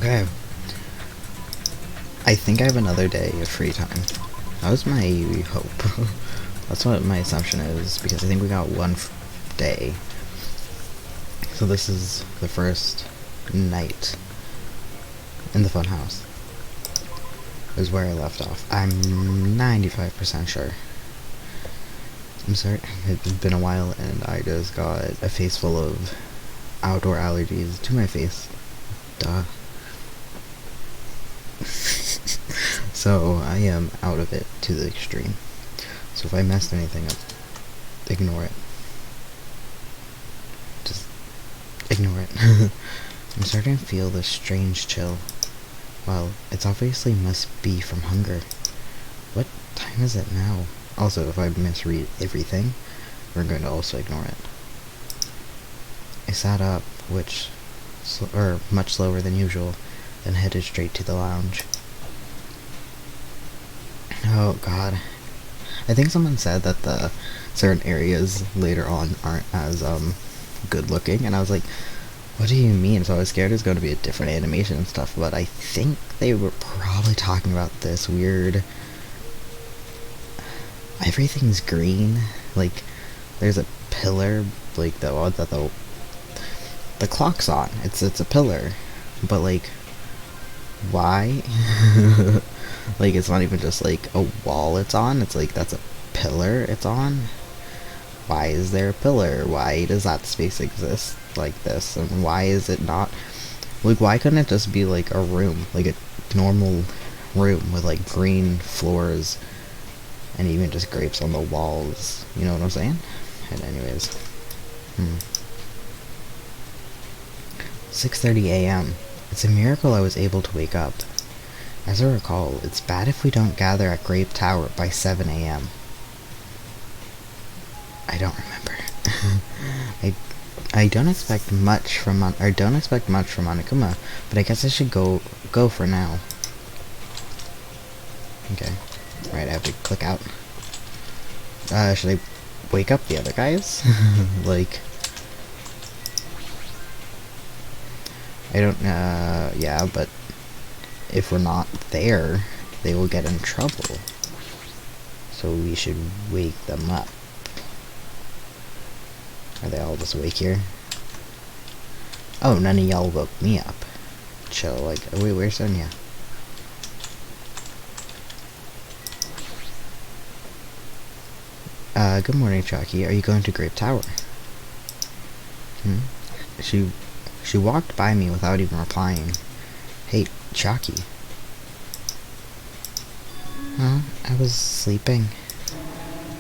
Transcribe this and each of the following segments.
Okay. I think I have another day of free time. That was my hope. That's what my assumption is, because I think we got one day. So this is the first night in the fun house. Is where I left off. I'm 95% sure. I'm sorry, it's been a while and I just got a face full of outdoor allergies to my face. Duh. So I am out of it to the extreme. So if I messed anything up, ignore it. Just ignore it. I'm starting to feel this strange chill. Well, it's obviously must be from hunger. What time is it now? Also, if I misread everything, we're going to also ignore it. I sat up, much slower than usual, then headed straight to the lounge. Oh god. I think someone said that the certain areas later on aren't as good looking, and I was like, what do you mean? So I was scared it was going to be a different animation and stuff, but I think they were probably talking about this weird, everything's green, like there's a pillar, like the clock's on, it's a pillar, but like why? Like it's not even just like a wall it's on, it's like that's a pillar it's on. Why is there a pillar? Why does that space exist like this? And why is it not, like, why couldn't it just be like a room, like a normal room with like green floors and even just grapes on the walls, you know what I'm saying? And anyways, 6:30 a.m. It's a miracle I was able to wake up. As I recall, it's bad if we don't gather at Grape Tower by 7 a.m. I don't remember. I don't expect much from Monokuma, but I guess I should go for now. Okay. Right, I have to click out. Should I wake up the other guys? Like, I don't, yeah, but if we're not there, they will get in trouble. So we should wake them up. Are they all just awake here? Oh, none of y'all woke me up. Chill, like, oh wait, where's Sonia? Good morning, Chucky. Are you going to Grape Tower? She walked by me without even replying. Hey, Chucky. Huh? I was sleeping.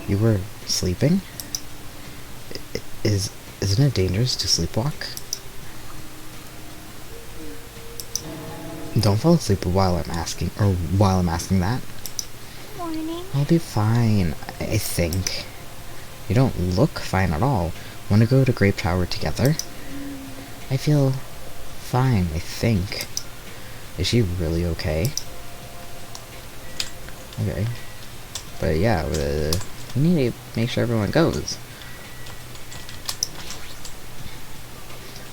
You were sleeping? Isn't it dangerous to sleepwalk? Don't fall asleep while I'm asking that. Morning. I'll be fine, I think. You don't look fine at all. Want to go to Grape Tower together? I feel fine, I think. Is she really okay? Okay. But yeah, we need to make sure everyone goes.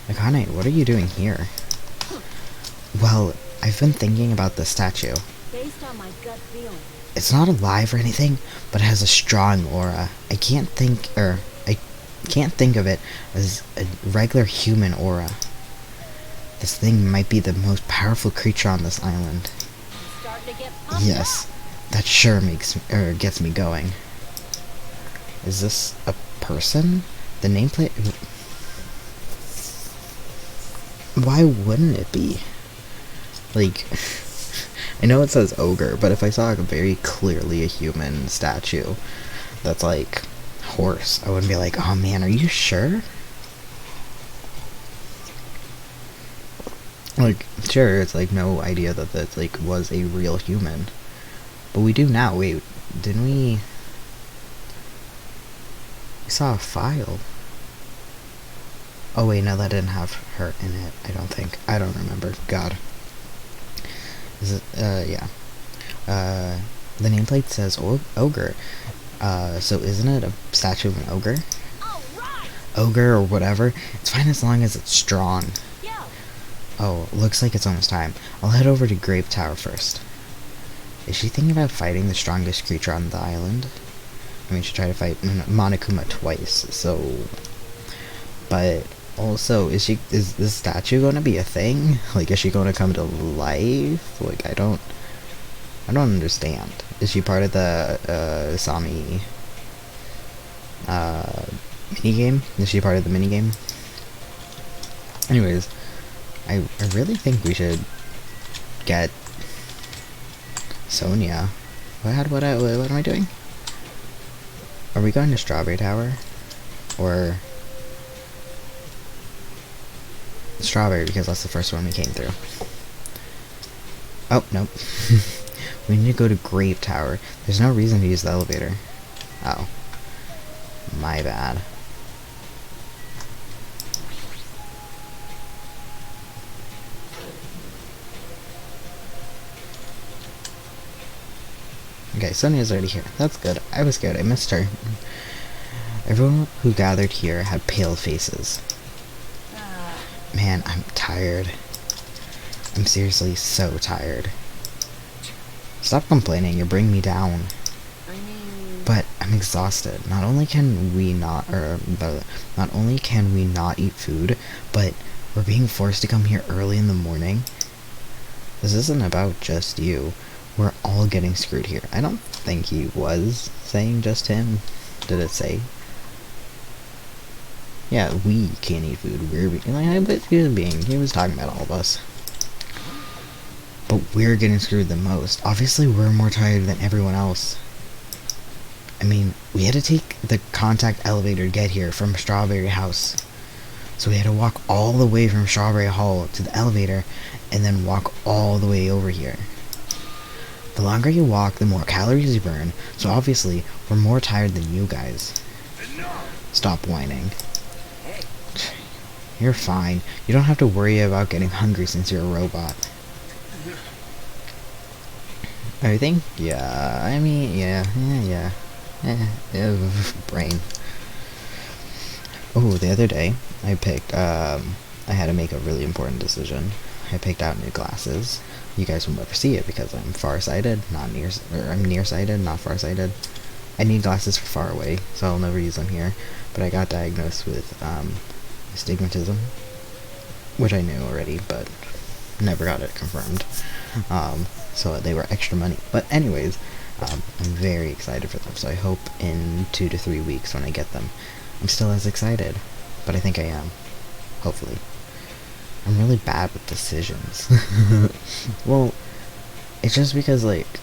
Akane, what are you doing here? Well, I've been thinking about the statue. Based on my gut feeling. It's not alive or anything, but it has a strong aura. I can't think of it as a regular human aura. This thing might be the most powerful creature on this island. Starting to get yes, that sure gets me going. Is this a person? The nameplate? Why wouldn't it be? Like, I know it says ogre, but if I saw very clearly a human statue that's like horse, I wouldn't be like, oh man, are you sure? Like, sure, it's like no idea that that like was a real human, but we do now. Wait, didn't we saw a file? Oh wait, no, that didn't have her in it, I don't think. I don't remember. God. Is it, yeah. The nameplate says ogre. So isn't it a statue of an ogre? All right. Ogre or whatever. It's fine as long as it's strong. Yeah. Oh, looks like it's almost time. I'll head over to Grave Tower first. Is she thinking about fighting the strongest creature on the island? I mean, she tried to fight Monokuma twice, so... But also, is this statue going to be a thing? Like, is she going to come to life? Like, I don't understand. Is she part of the Sami minigame? Is she part of the minigame? Anyways, I really think we should get Sonia. What am I doing? Are we going to Strawberry Tower? Or Strawberry, because that's the first one we came through. Oh, nope. We need to go to Grave Tower. There's no reason to use the elevator. Oh. My bad. Okay, Sonia's already here. That's good. I was scared. I missed her. Everyone who gathered here had pale faces. Man, I'm tired. I'm seriously so tired. Stop complaining. You're bringing me down. But I'm exhausted. Not only can we not eat food, but we're being forced to come here early in the morning. This isn't about just you. We're all getting screwed here. I don't think he was saying just him. Did it say? Yeah, we can't eat food. He was talking about all of us. But we're getting screwed the most. Obviously, we're more tired than everyone else. I mean, we had to take the contact elevator to get here from Strawberry House. So we had to walk all the way from Strawberry Hall to the elevator, and then walk all the way over here. The longer you walk, the more calories you burn, so obviously, we're more tired than you guys. Stop whining. You're fine. You don't have to worry about getting hungry since you're a robot. I think, yeah, I mean, yeah. Brain. Oh, the other day, I had to make a really important decision. I picked out new glasses. You guys will never see it because I'm farsighted, I'm nearsighted, not farsighted. I need glasses for far away, so I'll never use them here. But I got diagnosed with astigmatism, which I knew already, but never got it confirmed. So they were extra money. But anyways, I'm very excited for them. So I hope in 2 to 3 weeks when I get them, I'm still as excited. But I think I am. Hopefully. I'm really bad with decisions. Well, it's just because, like,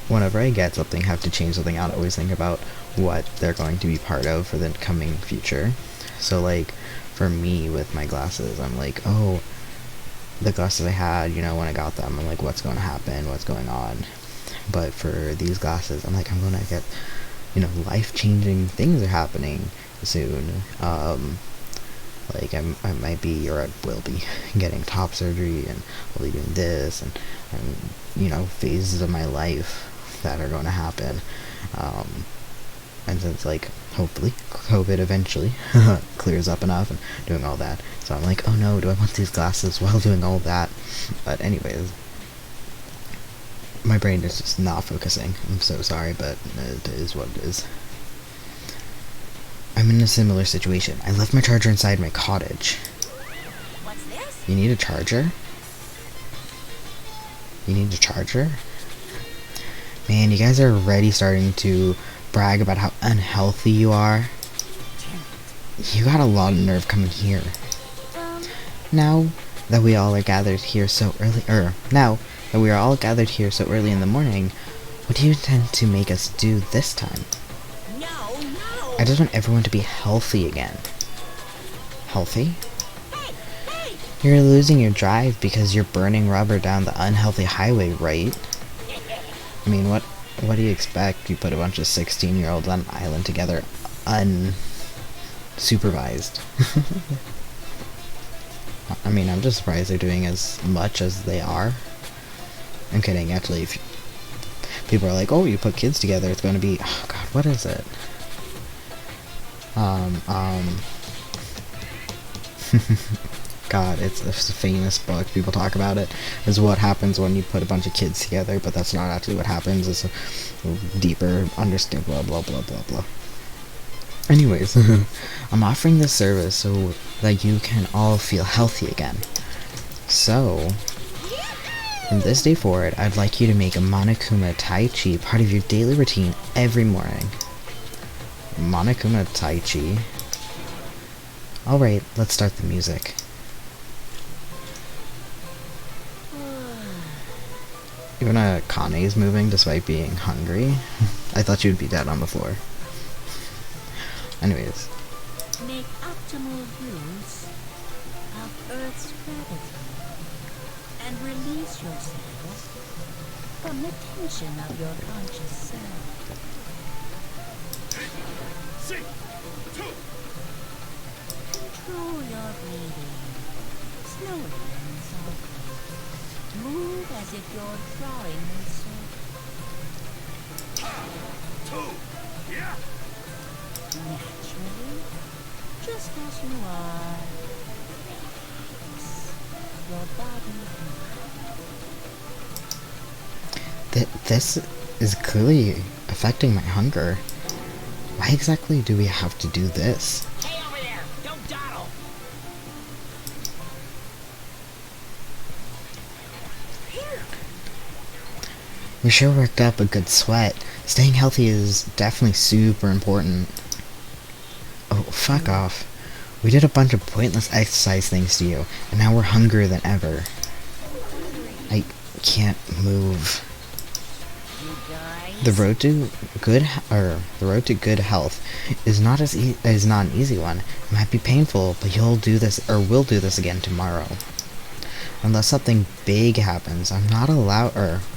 whenever I get something, have to change something out, I always think about what they're going to be part of for the coming future. So, like, for me, with my glasses, I'm like, oh, the glasses I had, you know, when I got them, I'm like, what's going to happen, what's going on? But for these glasses, I'm like, I'm going to get, you know, life-changing things are happening soon. Like, I might be, or I will be, getting top surgery, and I'll be doing this, and you know, phases of my life that are going to happen. And since, like, hopefully, COVID eventually clears up enough, and doing all that, so I'm like, oh no, do I want these glasses while doing all that? But anyways, my brain is just not focusing. I'm so sorry, but it is what it is. I'm in a similar situation. I left my charger inside my cottage. What's this? You need a charger? You need a charger? Man, you guys are already starting to brag about how unhealthy you are. You got a lot of nerve coming here. Now that we all are gathered here so early, in the morning, what do you intend to make us do this time? I just want everyone to be healthy again. Healthy? You're losing your drive because you're burning rubber down the unhealthy highway, right? I mean, what do you expect? You put a bunch of 16-year-olds on an island together, unsupervised. I mean, I'm just surprised they're doing as much as they are. I'm kidding, actually. If people are like, oh, you put kids together, it's going to be... Oh, God, what is it? God, it's a famous book. People talk about it. It's what happens when you put a bunch of kids together, but that's not actually what happens. It's a deeper understand. Blah blah blah blah blah. Anyways, I'm offering this service so that you can all feel healthy again. So, from this day forward, I'd like you to make a Monokuma Tai Chi part of your daily routine every morning. Monokuma Tai Chi. Alright, let's start the music. Even Kane's moving despite being hungry. I thought she would be dead on the floor. Anyways. Make optimal use of Earth's gravity and release yourself from the tension of your conscious self. Control your breathing slowly and softly. Move as if you're drawing a circle. Naturally, just as you are. Your body and mind. This is clearly affecting my hunger. Why exactly do we have to do this? Hey over there! Don't dawdle! We sure worked up a good sweat. Staying healthy is definitely super important. Oh, fuck off. We did a bunch of pointless exercise things to you, and now we're hungrier than ever. I can't move. The road to good health is not an easy one. It might be painful, but we'll do this again tomorrow. Unless something big happens, I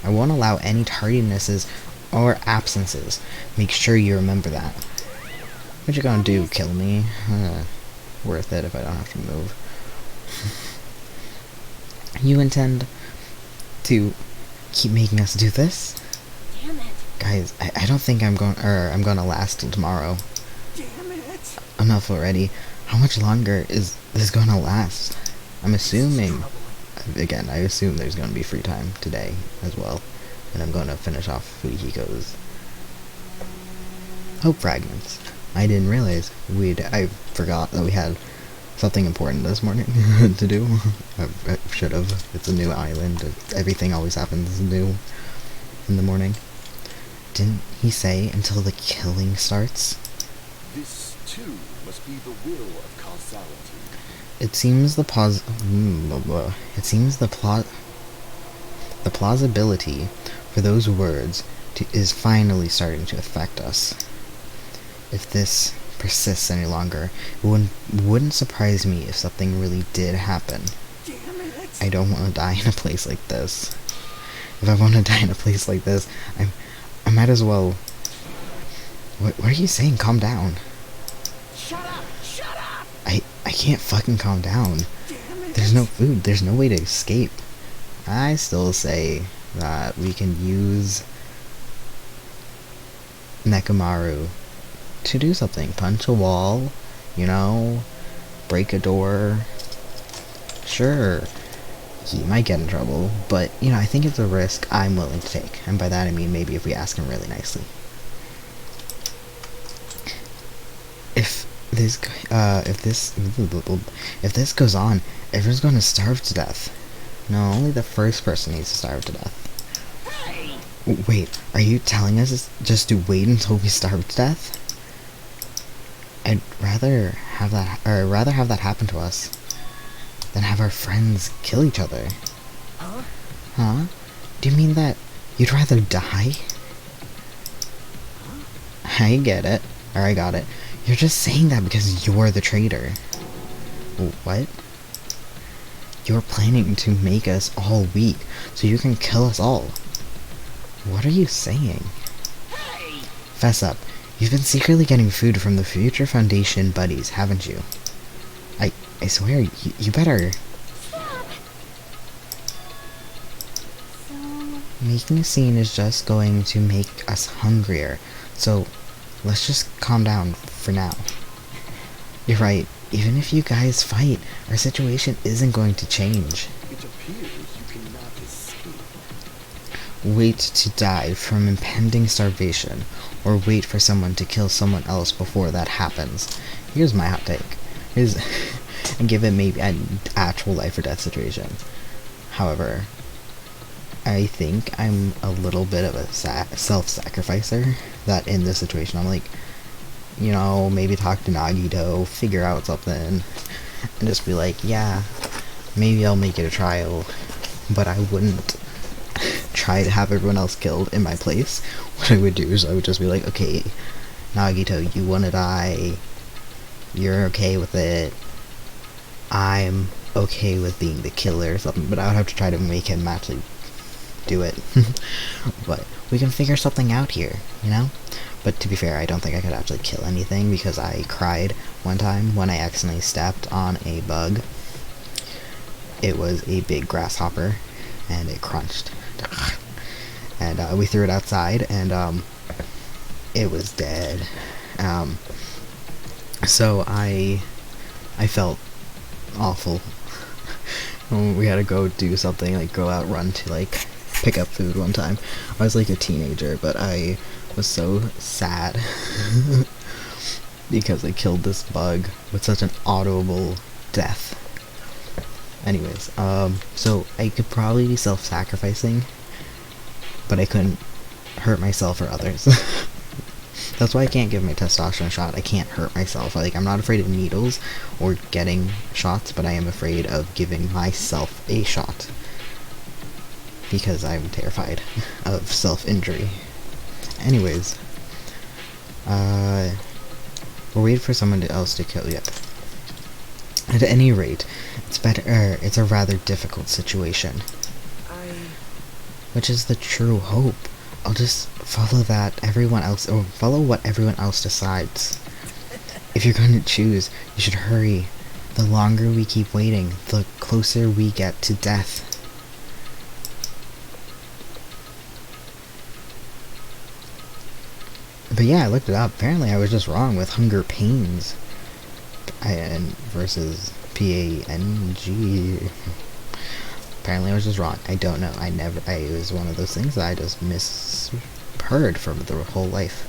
won't allow any tardinesses or absences. Make sure you remember that. What you gonna do, kill me? Worth it if I don't have to move. You intend to keep making us do this? Damn it! Guys, I don't think I'm gonna last till tomorrow. Damn it! Enough already. How much longer is this gonna last? I'm assuming, again, I assume there's gonna be free time today as well, and I'm gonna finish off Fujihiko's Hope Fragments. I didn't realize I forgot that we had something important this morning to do. I should have. It's a new island. Everything always happens new in the morning. Didn't he say until the killing starts? This, too, must be the will of causality. It seems the plausibility for those words is finally starting to affect us. If this persists any longer, it wouldn't surprise me if something really did happen. Damn it! I don't want to die in a place like this. If I want to die in a place like this, I might as well... What are you saying? Calm down. Shut up! Shut up! I can't fucking calm down. Damn it! There's no food. There's no way to escape. I still say that we can use Nekomaru to do something. Punch a wall, break a door. Sure, he might get in trouble, but, I think it's a risk I'm willing to take. And by that I mean maybe if we ask him really nicely. If this goes on, everyone's going to starve to death. No, only the first person needs to starve to death. Hey! Wait, are you telling us just to wait until we starve to death? I'd rather have that happen to us than have our friends kill each other. Huh? Huh? Do you mean that you'd rather die? I get it. Or I got it. You're just saying that because you're the traitor. What? You're planning to make us all weak so you can kill us all. What are you saying? Hey! Fess up. You've been secretly getting food from the Future Foundation buddies, haven't you? I swear, you better... Stop! So... Making a scene is just going to make us hungrier, so let's just calm down for now. You're right, Even if you guys fight, our situation isn't going to change. It appears you cannot escape. Wait to die from impending starvation, or wait for someone to kill someone else before that happens. Here's my hot take. And give it maybe an actual life or death situation. However, I think I'm a little bit of a self-sacrificer, that in this situation I'm like, you know, maybe talk to Nagito, figure out something, and just be like, yeah, maybe I'll make it a trial, but I wouldn't try to have everyone else killed in my place. What I would do is I would just be like, okay, Nagito, you want to die, you're okay with it, I'm okay with being the killer or something, but I would have to try to make him actually do it. But we can figure something out here, you know? But to be fair, I don't think I could actually kill anything, because I cried one time when I accidentally stepped on a bug. It was a big grasshopper, and it crunched. And we threw it outside, and it was dead. So I felt awful. We had to go do something, like go out, run to like pick up food one time. I was like a teenager, but I was so sad because I killed this bug with such an audible death. Anyways, so I could probably be self-sacrificing, but I couldn't hurt myself or others. That's why I can't give my testosterone shot. I can't hurt myself. Like, I'm not afraid of needles or getting shots, but I am afraid of giving myself a shot, because I'm terrified of self-injury. Anyways, we're waiting for someone else to kill. Yep. At any rate, it's a rather difficult situation. Which is the true hope. I'll just follow follow what everyone else decides. If you're going to choose, you should hurry. The longer we keep waiting, the closer we get to death. But yeah, I looked it up. Apparently I was just wrong with hunger pains. Versus P-A-N-G. Apparently I was just wrong. I don't know. It was one of those things that I just misheard for the whole life.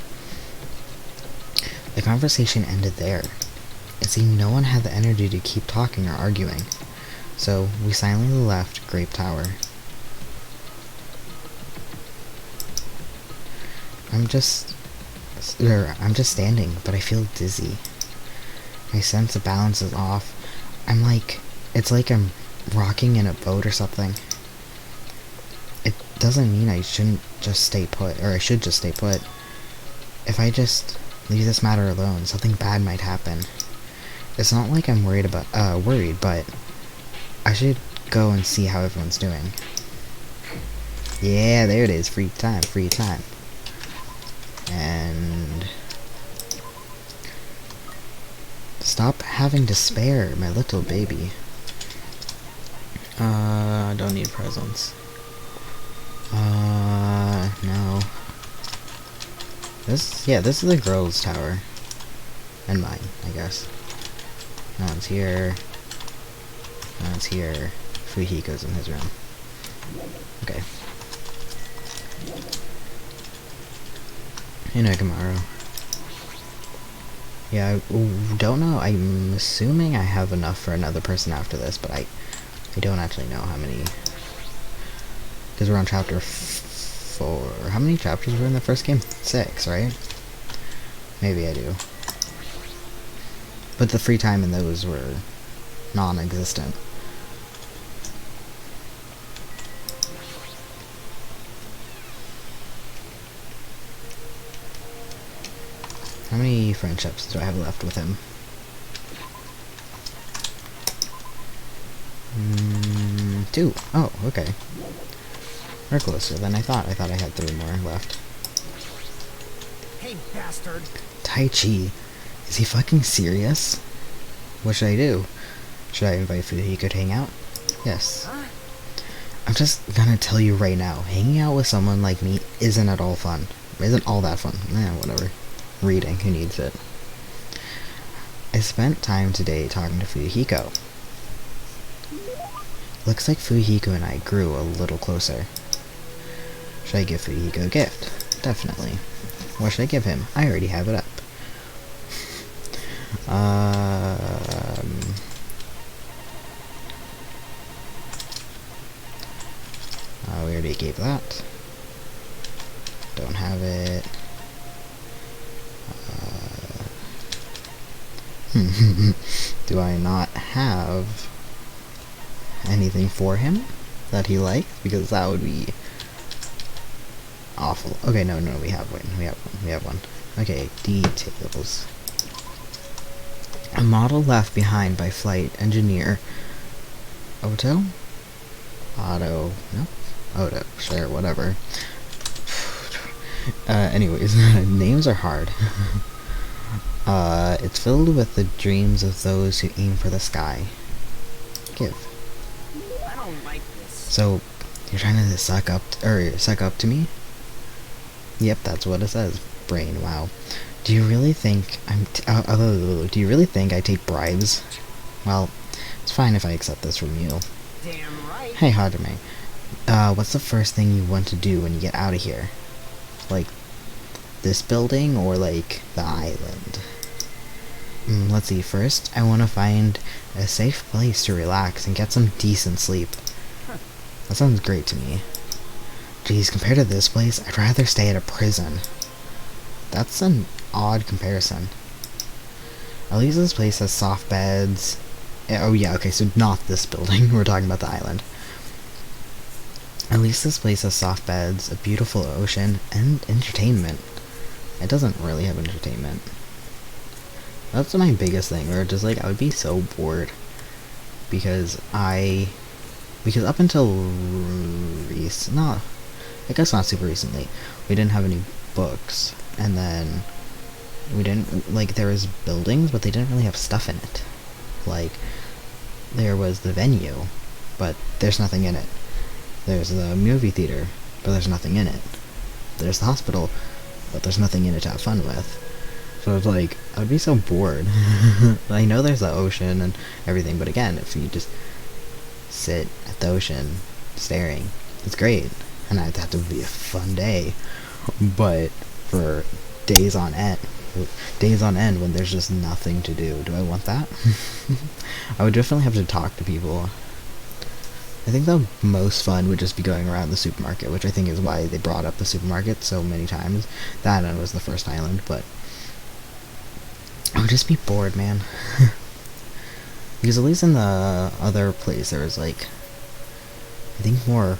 The conversation ended there. It seemed no one had the energy to keep talking or arguing. So we silently left Grape Tower. I'm just standing, but I feel dizzy. My sense of balance is off. It's like I'm rocking in a boat or something. It doesn't mean I shouldn't just stay put, or I should just stay put. If I just leave this matter alone, something bad might happen. It's not like I'm worried, but I should go and see how everyone's doing. Yeah, there it is. Free time. And stop having despair, my little baby. I don't need presents. No. This is the girls' tower. And mine, I guess. No one's here. No one's here. Fuhiko's in his room. Okay. Hey, Nakamaro. Yeah, I don't know. I'm assuming I have enough for another person after this, but I don't actually know how many. Because we're on chapter 4. How many chapters were in the first game? 6, right? Maybe I do. But the free time in those were non-existent. How many friendships do I have left with him? 2. Oh, okay. We're closer than I thought. I thought I had 3 more left. Hey, bastard! Taichi, is he fucking serious? What should I do? Should I invite Fuhiko to hang out? Yes. Huh? I'm just gonna tell you right now, hanging out with someone like me isn't at all fun. Isn't all that fun. Whatever. Reading, who needs it? I spent time today talking to Fuyuhiko. Looks like Fuyuhiko and I grew a little closer. Should I give Fuyuhiko a gift? Definitely. What should I give him? I already have it up. We already gave that. Don't have it. Do I not have anything for him that he likes? Because that would be awful. Okay, no, we have one. We have one. Okay, details. A model left behind by flight engineer Otto? Otto, no? Otto, sure, whatever. Anyways, names are hard. It's filled with the dreams of those who aim for the sky. Give. I don't like this. So, you're trying to suck up to me? Yep, that's what it says. Brain, wow. Do you really think do you really think I take bribes? Well, it's fine if I accept this from you. Damn right. Hey, Hajime. What's the first thing you want to do when you get out of here? Like, this building or, like, the island? Let's see. First, I want to find a safe place to relax and get some decent sleep. That sounds great to me. Geez, compared to this place, I'd rather stay at a prison. That's an odd comparison. At least this place has soft beds. Oh yeah, okay, so not this building. We're talking about the island. At least this place has soft beds, a beautiful ocean, and entertainment. It doesn't really have entertainment. That's my biggest thing, where just like, I would be so bored. Because up until I guess not super recently, we didn't have any books, and then we didn't, like, there was buildings, but they didn't really have stuff in it. Like, there was the venue, but there's nothing in it. There's the movie theater, but there's nothing in it. There's the hospital, but there's nothing in it to have fun with. So it's like, I would be so bored. I know there's the ocean and everything, but again, if you just sit at the ocean staring, it's great. And I'd have to be a fun day. But for days on end when there's just nothing to do I want that? I would definitely have to talk to people. I think the most fun would just be going around the supermarket, which I think is why they brought up the supermarket so many times. That and it was the first island, but I would just be bored, man. Because at least in the other place there was, like, I think more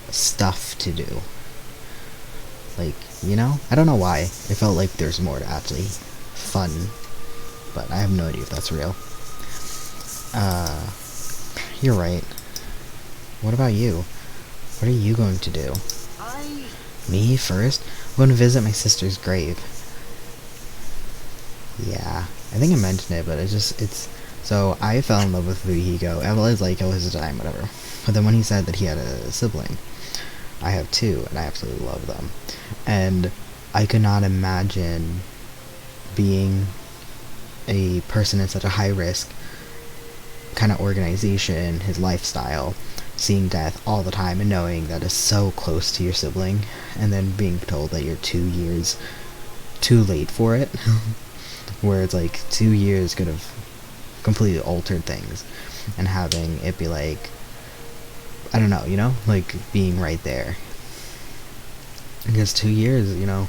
stuff to do. Like, you know? I don't know why. It felt like there's more to actually fun. But I have no idea if that's real. You're right. What about you? What are you going to do? Me first? I'm going to visit my sister's grave. Yeah. I think I mentioned it, but so I fell in love with Fuyuhiko. I was like, oh, his time, whatever. But then when he said that he had a sibling, I have two, and I absolutely love them. And I could not imagine being a person in such a high-risk kind of organization, his lifestyle, seeing death all the time and knowing that it's so close to your sibling, and then being told that you're 2 years too late for it, where it's like 2 years could have completely altered things, and having it be like, I don't know, you know, like being right there. Because 2 years, you know,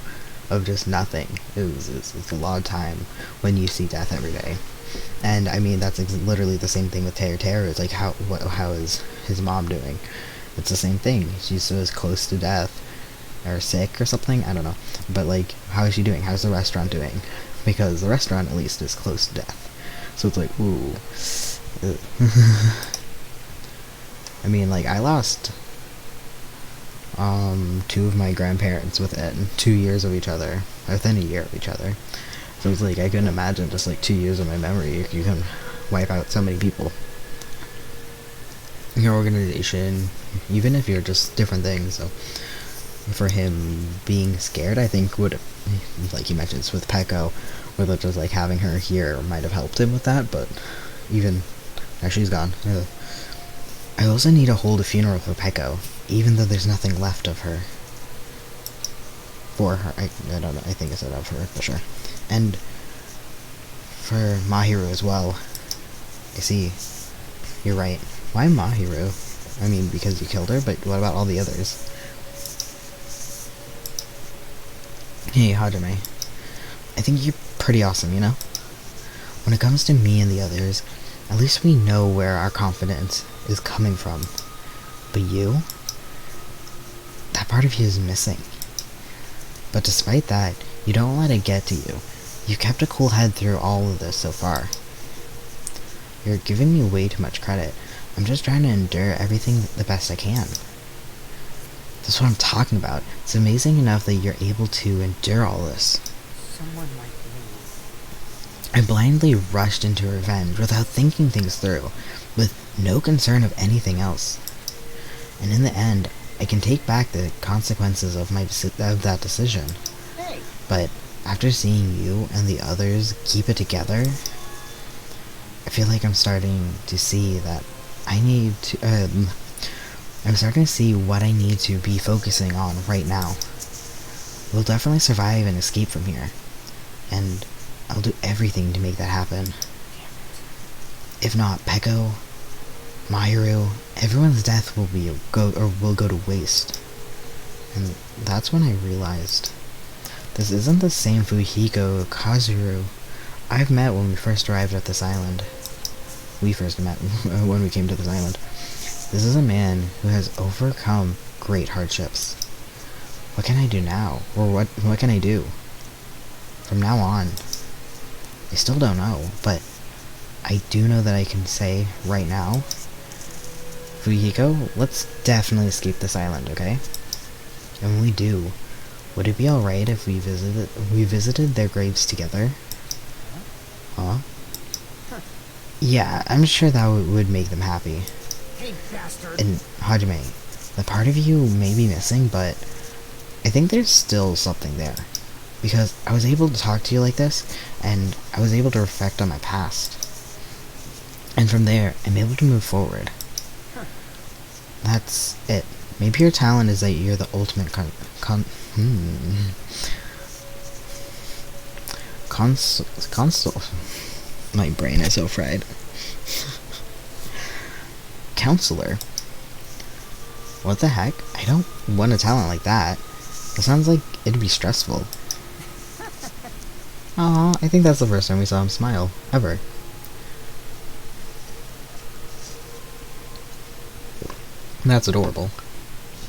of just nothing is a lot of time when you see death every day. And I mean, that's literally the same thing with Teru. It's like, how is his mom doing? It's the same thing. She's so close to death, or sick or something, I don't know. But like, how is she doing? How's the restaurant doing? Because the restaurant at least is close to death. So it's like, ooh. I mean, like, I lost 2 of my grandparents within 2 years of each other, within a year of each other. So it's like, I couldn't imagine just like 2 years of my memory. You can wipe out so many people. Your organization, even if you're just different things. So for him being scared, I think would, like you mentioned, with Peko, whether just like having her here might have helped him with that, but even now she's gone. I also need to hold a funeral for Peko, even though there's nothing left of her. For her, I don't know, I think I said of her, for sure. And for Mahiru as well. I see. You're right. Why Mahiru? I mean, because you killed her, but what about all the others? Hey, Hajime. I think you're pretty awesome, you know? When it comes to me and the others, at least we know where our confidence is coming from. But you? That part of you is missing. But despite that, you don't let it get to you. You kept a cool head through all of this so far. You're giving me way too much credit. I'm just trying to endure everything the best I can. That's what I'm talking about. It's amazing enough that you're able to endure all this. Someone like me. I blindly rushed into revenge without thinking things through, with no concern of anything else. And in the end, I can take back the consequences of that decision. Hey. But after seeing you and the others keep it together, I feel like I'm starting to see that I need to, I'm starting to see what I need to be focusing on right now. We'll definitely survive and escape from here. And I'll do everything to make that happen. If not, Peko, Mahiru, everyone's death will go to waste. And that's when I realized this isn't the same Fujiko Kazuru I've met when we first arrived at this island. We first met when we came to this island. This is a man who has overcome great hardships. What can I do now? Or what can I do? From now on, I still don't know, but I do know that I can say right now, Fujiko, let's definitely escape this island, okay? And when we do, would it be alright if we visited their graves together? Huh? Yeah, I'm sure that would make them happy. Hey, bastard. And Hajime, the part of you may be missing, but I think there's still something there. Because I was able to talk to you like this, and I was able to reflect on my past. And from there, I'm able to move forward. That's it. Maybe your talent is that you're the ultimate my brain is so fried. Counselor? What the heck? I don't want a talent like that. It sounds like it'd be stressful. Aw, I think that's the first time we saw him smile, ever. That's adorable.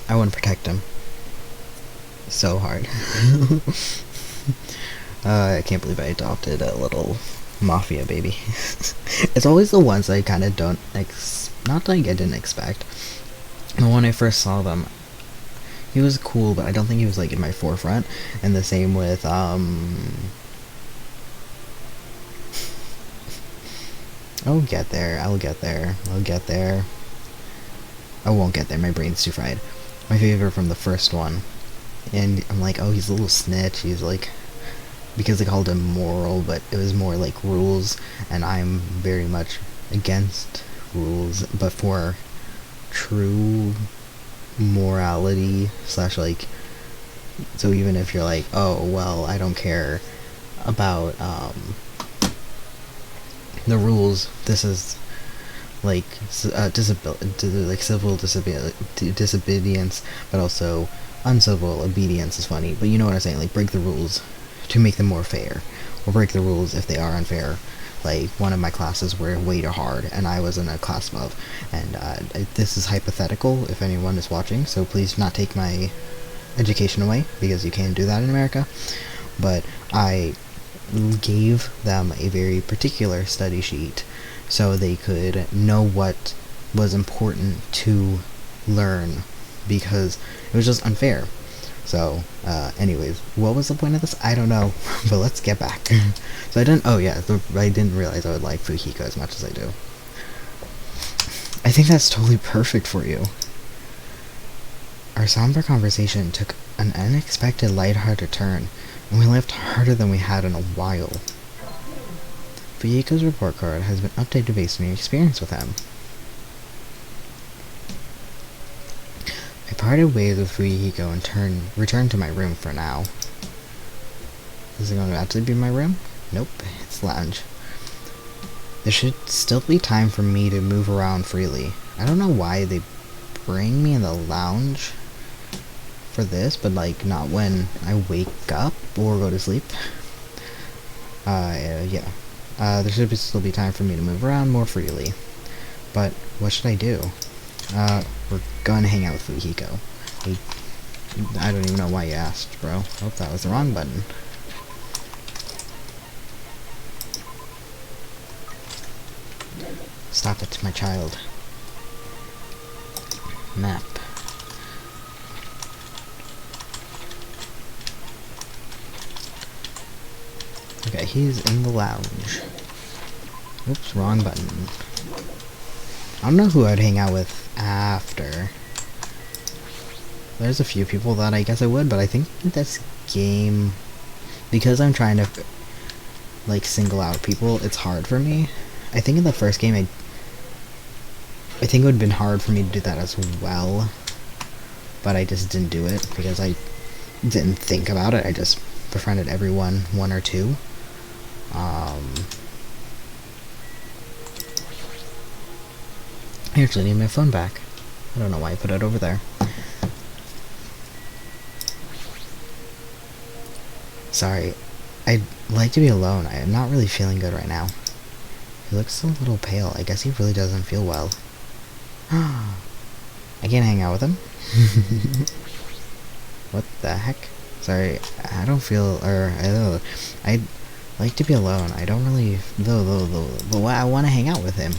I want to protect him. So hard. I can't believe I adopted a little mafia baby. It's always the ones I kind of don't not like I didn't expect. But when I first saw them, he was cool, but I don't think he was like in my forefront. And the same with I'll get there. I won't get there. My brain's too fried. My favorite from the first one, and I'm like, oh, he's a little snitch. He's like, because they called him moral, but it was more like rules, and I'm very much against rules, but for true morality / like, so even if you're like, oh well, I don't care about the rules, this is like civil disobedience, but also uncivil obedience is funny, but you know what I'm saying, like break the rules to make them more fair, or break the rules if they are unfair. Like, one of my classes were way too hard, and I was in a class above, and this is hypothetical if anyone is watching, so please not take my education away, because you can't do that in America, but I gave them a very particular study sheet so they could know what was important to learn, because it was just unfair. So, anyways, what was the point of this? I don't know, but let's get back. So I didn't realize I would like Fujiko as much as I do. I think that's totally perfect for you. Our somber conversation took an unexpected lighthearted turn, and we laughed harder than we had in a while. Fuyiko's report card has been updated based on your experience with him. I parted ways with Fuyiko and returned to my room for now. Is it going to actually be my room? Nope, it's lounge. There should still be time for me to move around freely. I don't know why they bring me in the lounge for this, but like not when I wake up or go to sleep. Yeah. There should still be time for me to move around more freely. But what should I do? We're gonna hang out with Fuyiko. I don't even know why you asked, bro. Oh, that was the wrong button. Stop it, my child. Map. Okay, he's in the lounge. Oops, wrong button. I don't know who I'd hang out with after. There's a few people that I guess I would, but I think this game, because I'm trying to like single out people, it's hard for me. I think in the first game I think it would have been hard for me to do that as well, but I just didn't do it because I didn't think about it. I just befriended everyone, one or two. I actually need my phone back. I don't know why I put it over there. Sorry, I'd like to be alone. I am not really feeling good right now. He looks a little pale. I guess he really doesn't feel well. I can't hang out with him. What the heck? Sorry, I don't feel, I'd like to be alone. I don't really, but I want to hang out with him.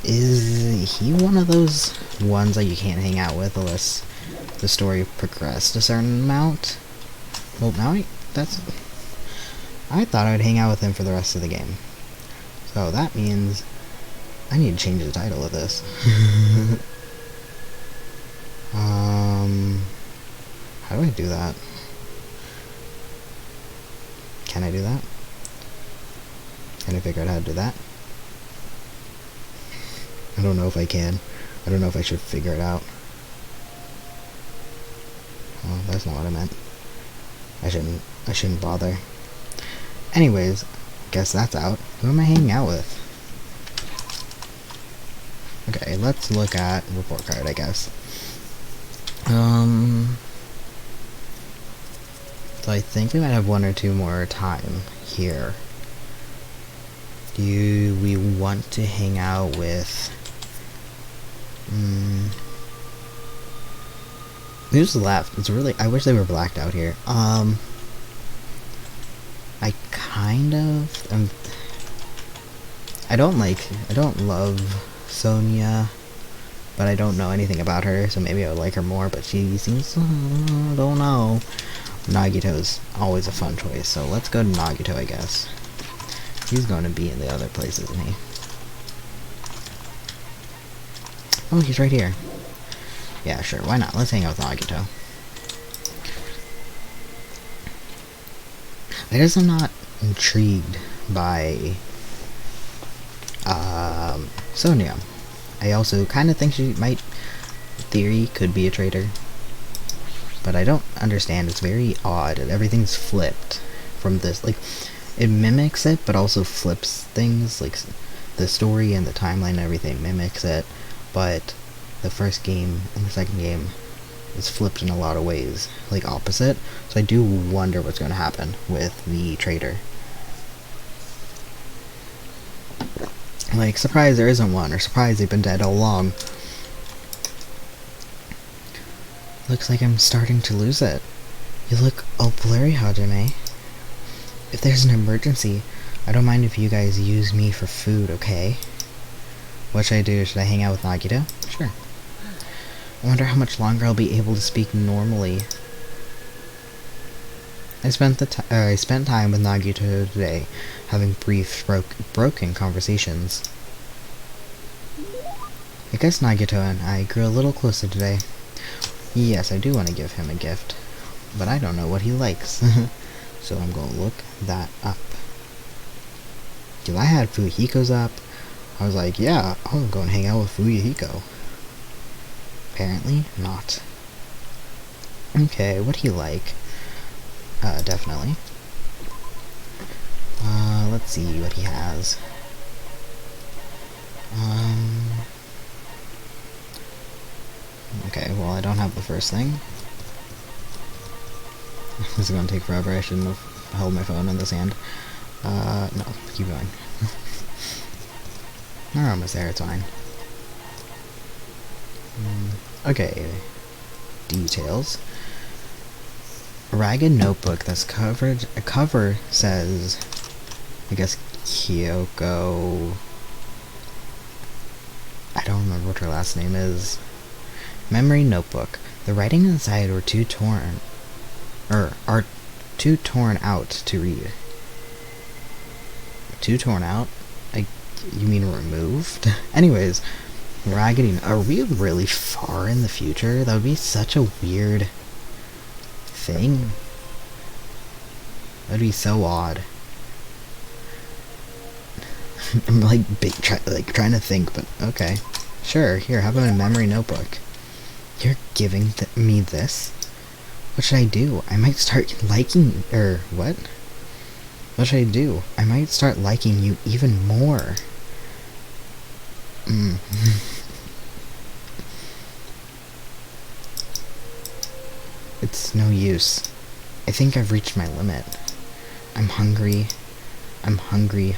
Is he one of those ones that you can't hang out with unless the story progressed a certain amount? Well, now I thought I would hang out with him for the rest of the game. So that means I need to change the title of this. How do I do that? Can I do that? Can I figure out how to do that? I don't know if I can. I don't know if I should figure it out. Oh, that's not what I meant. I shouldn't bother. Anyways, guess that's out. Who am I hanging out with? Okay, let's look at report card, I guess. So I think we might have one or two more time here. Do we want to hang out with... Who's left? It's really... I wish they were blacked out here. I kind of... I don't love Sonia, but I don't know anything about her, so maybe I would like her more, but she seems... I don't know. Nagito's always a fun choice, so let's go to Nagito, I guess. He's going to be in the other place, isn't he? Oh, he's right here. Yeah, sure, why not? Let's hang out with Nagito. I guess I'm not intrigued by Sonia. I also kind of think she might, in theory, could be a traitor. But I don't understand. It's very odd. Everything's flipped from this. Like, it mimics it, but also flips things. Like, the story and the timeline and everything mimics it. But the first game and the second game is flipped in a lot of ways. Like, opposite. So I do wonder what's going to happen with the traitor. Like, surprise there isn't one, or surprise they've been dead all along. Looks like I'm starting to lose it. You look all blurry, Hajime. If there's an emergency, I don't mind if you guys use me for food, okay? What should I do? Should I hang out with Nagito? Sure. I wonder how much longer I'll be able to speak normally. I spent time with Nagito today, having brief, broken conversations. I guess Nagito and I grew a little closer today. Yes, I do want to give him a gift, but I don't know what he likes. So I'm gonna look that up. Cause I had Fuyuhiko's up. I was like, yeah, I'll go and hang out with Fuyuhiko. Apparently not. Okay, what do you like? Definitely. Let's see what he has. Okay, well I don't have the first thing. This is gonna take forever, I shouldn't have held my phone in this hand. No, keep going. We're almost there, it's fine. Okay. Details. A ragged notebook that's covered. A cover says, I guess, Kyoko. I don't remember what her last name is. Memory notebook. The writing inside are too torn out to read. Too torn out? You mean removed? Anyways, raggedy. Are we really far in the future? That would be such a weird thing. That'd be so odd. I'm like trying to think, but okay. Sure, here, how about a memory notebook? You're giving me this? What should I do? I might start liking, what? What should I do? I might start liking you even more. It's no use. I think I've reached my limit. I'm hungry. I'm hungry.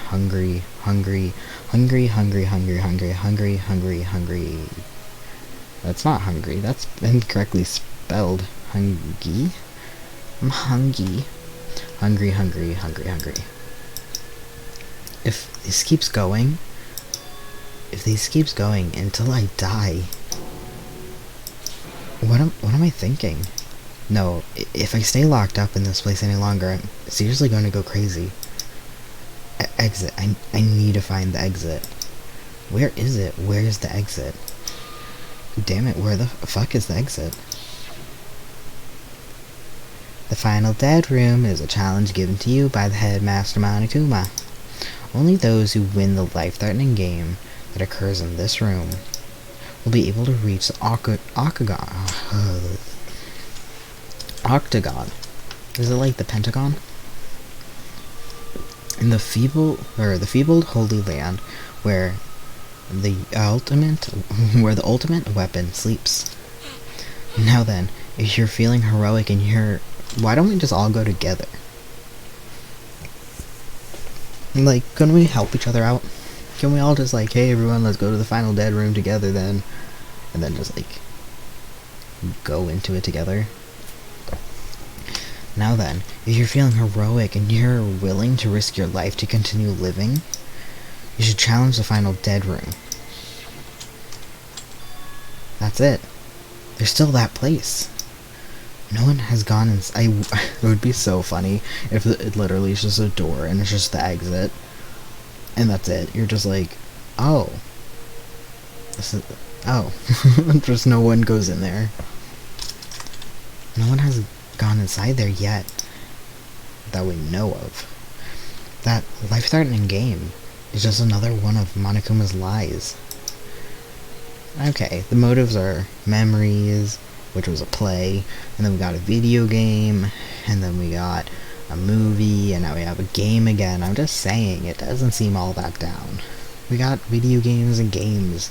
That's not hungry. That's incorrectly spelled. Hungry? I'm hungry. Hungry. If this keeps going until I die, what am I thinking? No, if I stay locked up in this place any longer, I'm seriously going to go crazy. Exit. I need to find the exit. Where is it? Where is the exit? Damn it, where the fuck is the exit? The final dead room is a challenge given to you by the headmaster Monokuma. Only those who win the life-threatening game that occurs in this room will be able to reach the octagon. Is it like the Pentagon? In the feebled Holy Land, where the ultimate weapon sleeps. Now then, if you're feeling heroic and why don't we just all go together? Like, couldn't we help each other out? Can we all just like, hey everyone, let's go to the final dead room together then? And then just like, go into it together? Now then, if you're feeling heroic and you're willing to risk your life to continue living, you should challenge the final dead room. That's it. There's still that place. No one has gone in. It would be so funny if it literally is just a door and it's just the exit. And that's it. You're just like, oh. Just no one goes in there. No one has gone inside there yet. That we know of. That life-threatening game is just another one of Monokuma's lies. Okay, the motives are memories, which was a play, and then we got a video game, and then we got a movie, and now we have a game again. I'm just saying, it doesn't seem all that down. We got video games and games.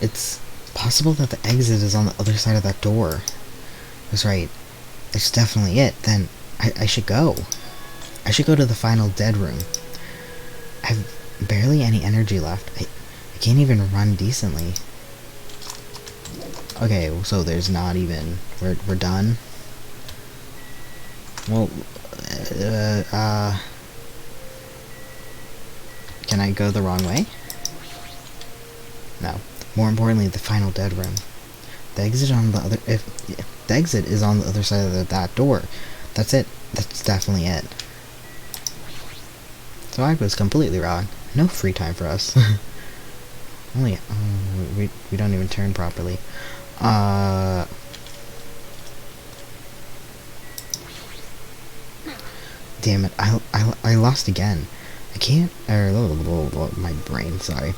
It's possible that the exit is on the other side of that door. That's right. It's definitely it. Then I should go. I should go to the final dead room. I have barely any energy left. I can't even run decently. Okay, so there's not even... We're done? Well, can I go the wrong way? No. More importantly, the final dead room. The exit on the other... the exit is on the other side of that door. That's it. That's definitely it. So I was completely wrong. No free time for us. We don't even turn properly. Damn it, I lost again. I can't, my brain, sorry.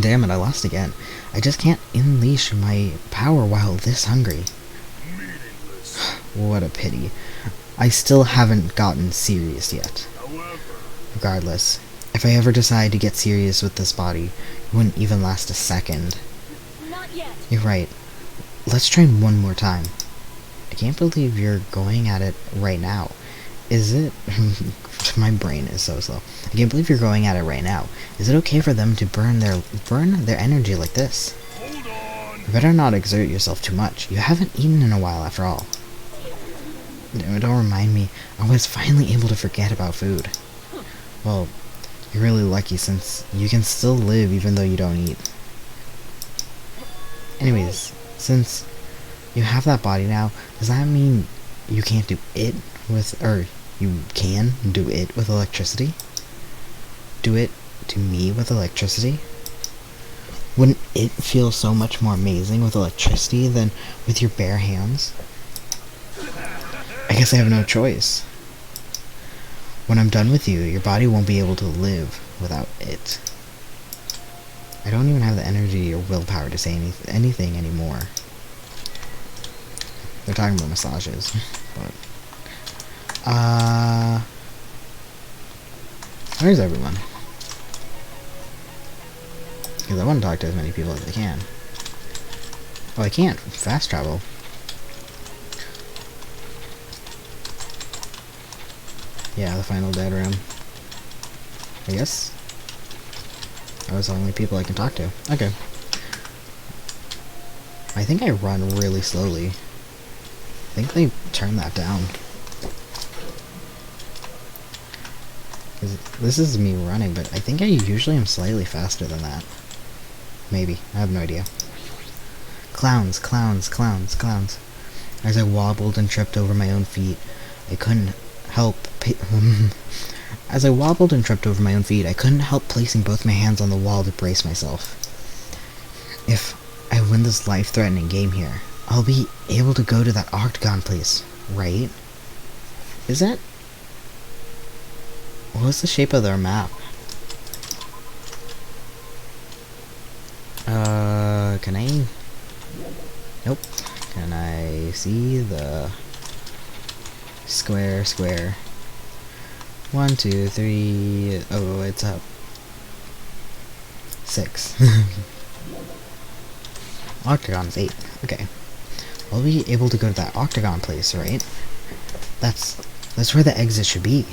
Damn it, I lost again. I just can't unleash my power while this hungry. What a pity. I still haven't gotten serious yet. Regardless, if I ever decide to get serious with this body, it wouldn't even last a second. Not yet. You're right. Let's try one more time. I can't believe you're going at it right now. Is it... My brain is so slow. I can't believe you're going at it right now. Is it okay for them to burn their energy like this? Hold on. You better not exert yourself too much. You haven't eaten in a while after all. Don't remind me. I was finally able to forget about food. Well, you're really lucky since you can still live even though you don't eat. Anyways, since you have that body now, does that mean you can't do it with, or you can do it with electricity? Do it to me with electricity? Wouldn't it feel so much more amazing with electricity than with your bare hands? I guess I have no choice. When I'm done with you, your body won't be able to live without it. I don't even have the energy or willpower to say anything anymore. They're talking about massages, but... Where's everyone? Because I want to talk to as many people as I can. Oh, I can't fast travel. Yeah, the final dead room. I guess. That was the only people I can talk to. Okay. I think I run really slowly. I think they turned that down. This is me running, but I think I usually am slightly faster than that. Maybe. I have no idea. Clowns, clowns, clowns, clowns. As I wobbled and tripped over my own feet, I couldn't help As I wobbled and tripped over my own feet, I couldn't help placing both my hands on the wall to brace myself. If I win this life-threatening game here, I'll be able to go to that octagon place, right? Is that... What's the shape of their map? Can I... Nope. Can I see the... Square, square. 1, 2, 3... Oh, it's up. 6. Octagon is 8. Okay. I'll be able to go to that octagon place, right? That's where the exit should be.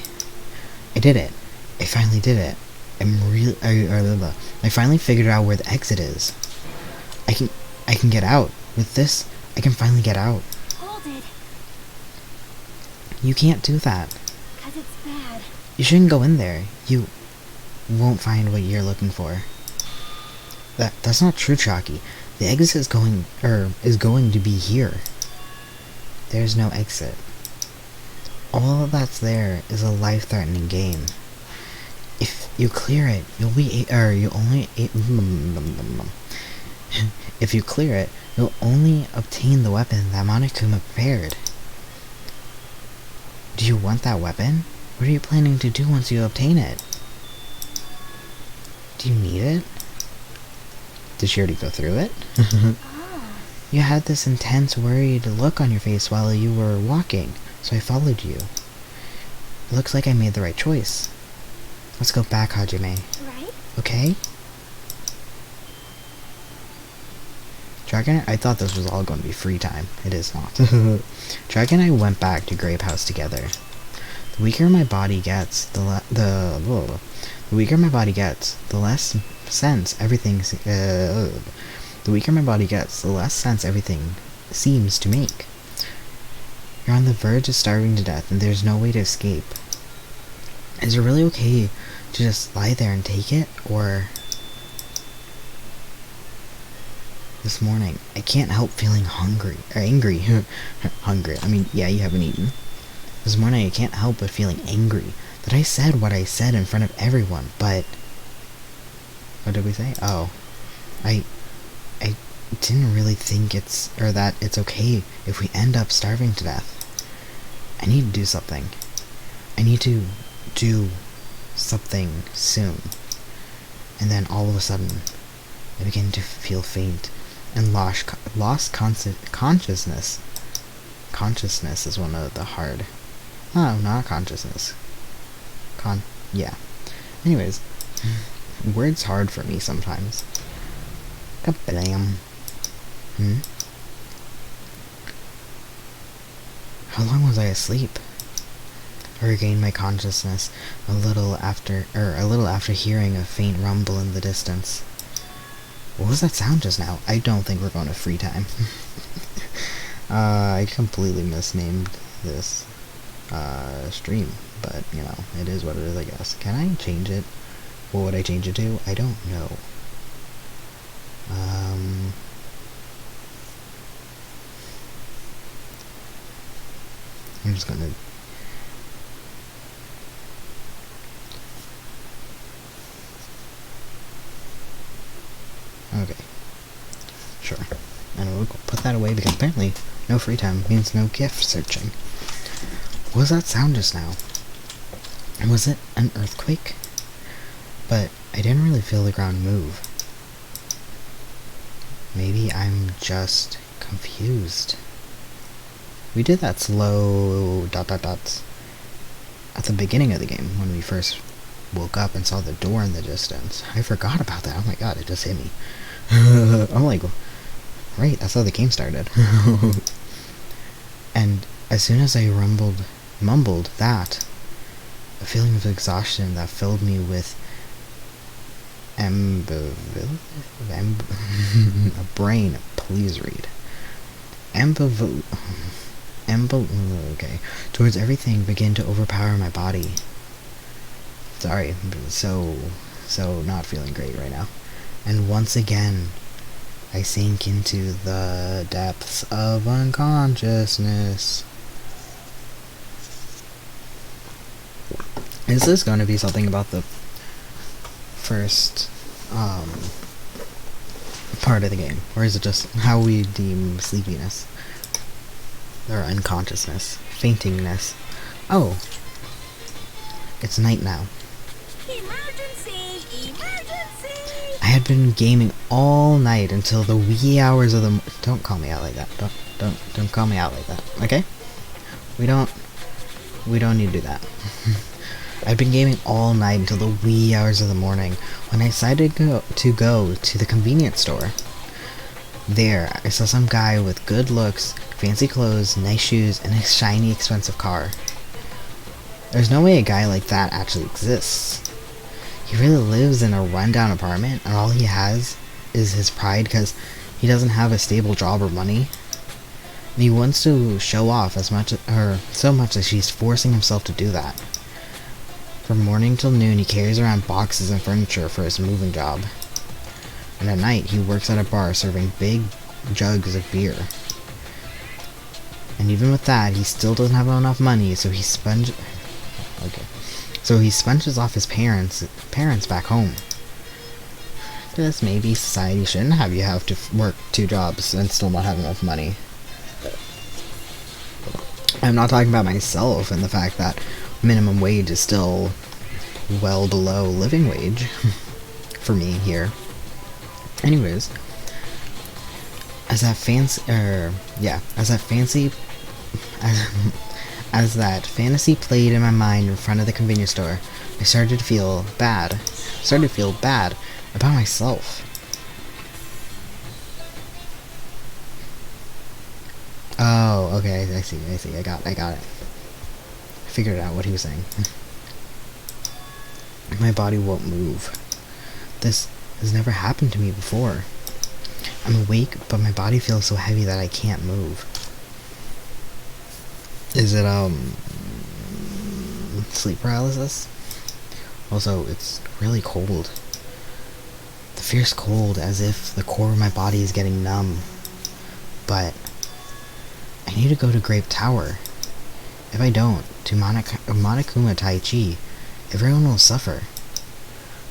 I did it. I finally did it. I finally figured out where the exit is. I can get out. With this, I can finally get out. Hold it. You can't do that. 'Cause it's bad. You shouldn't go in there. You won't find what you're looking for. That's not true, Chalky. The exit is going to be here. There's no exit. All that's there is a life-threatening game. If you clear it, if you clear it, you'll only obtain the weapon that Monokuma prepared. Do you want that weapon? What are you planning to do once you obtain it? Do you need it? Did she already go through it? You had this intense, worried look on your face while you were walking, so I followed you. It looks like I made the right choice. Let's go back, Hajime. Right? Okay? Dragon, I thought this was all going to be free time. It is not. Dragon and I went back to Grape House together. The weaker my body gets, the less sense everything. The weaker my body gets, the less sense everything seems to make. You're on the verge of starving to death, and there's no way to escape. Is it really okay to just lie there and take it, or... This morning, I can't help feeling hungry, or angry. Hungry. I mean, yeah, you haven't eaten. This morning, I can't help but feeling angry that I said what I said in front of everyone, but... What did we say? Oh. I didn't really think that it's okay if we end up starving to death. I need to do something. I need to do something soon. And then all of a sudden, I begin to feel faint and lost consciousness. Consciousness is one of the hard. Oh, not consciousness. Yeah. Anyways, words hard for me sometimes. Kablam. How long was I asleep? I regained my consciousness a little after hearing a faint rumble in the distance. What was that sound just now? I don't think we're going to free time. I completely misnamed this stream, but you know, it is what it is, I guess. Can I change it? What would I change it to? I don't know. I'm just gonna... Okay. Sure. And we'll put that away because apparently no free time means no gift searching. What was that sound just now? Was it an earthquake? But I didn't really feel the ground move. Maybe I'm just confused. We did that slow ... at the beginning of the game when we first woke up and saw the door in the distance. I forgot about that. Oh my god, it just hit me. I'm like, right, that's how the game started. And as soon as I mumbled that, a feeling of exhaustion that filled me with a brain, please read. Okay. Towards everything begin to overpower my body. Sorry, so not feeling great right now. And once again, I sink into the depths of unconsciousness. Is this going to be something about the first part of the game? Or is it just how we deem sleepiness? Or unconsciousness? Faintingness? Oh. It's night now. Emergency! Emergency! I had been gaming all night until the wee hours of the... Don't call me out like that. Don't call me out like that. Okay? We don't need to do that. I'd been gaming all night until the wee hours of the morning when I decided to go to the convenience store. There, I saw some guy with good looks, fancy clothes, nice shoes, and a shiny, expensive car. There's no way a guy like that actually exists. He really lives in a rundown apartment, and all he has is his pride because he doesn't have a stable job or money. And he wants to show off so much that he's forcing himself to do that. From morning till noon, he carries around boxes and furniture for his moving job. And at night, he works at a bar serving big jugs of beer. And even with that, he still doesn't have enough money, so he sponges off his parents back home. This maybe society shouldn't have you have to work 2 jobs and still not have enough money. I'm not talking about myself and the fact that minimum wage is still well below living wage for me here. Anyways, as that fantasy played in my mind in front of the convenience store, I started to feel bad about myself. Oh, okay, I see, I got it. I figured out what he was saying. My body won't move. This has never happened to me before. I'm awake, but my body feels so heavy that I can't move. Is it, sleep paralysis? Also, it's really cold. The fierce cold, as if the core of my body is getting numb. But I need to go to Grape Tower. If I don't, to Monokuma Tai Chi, everyone will suffer.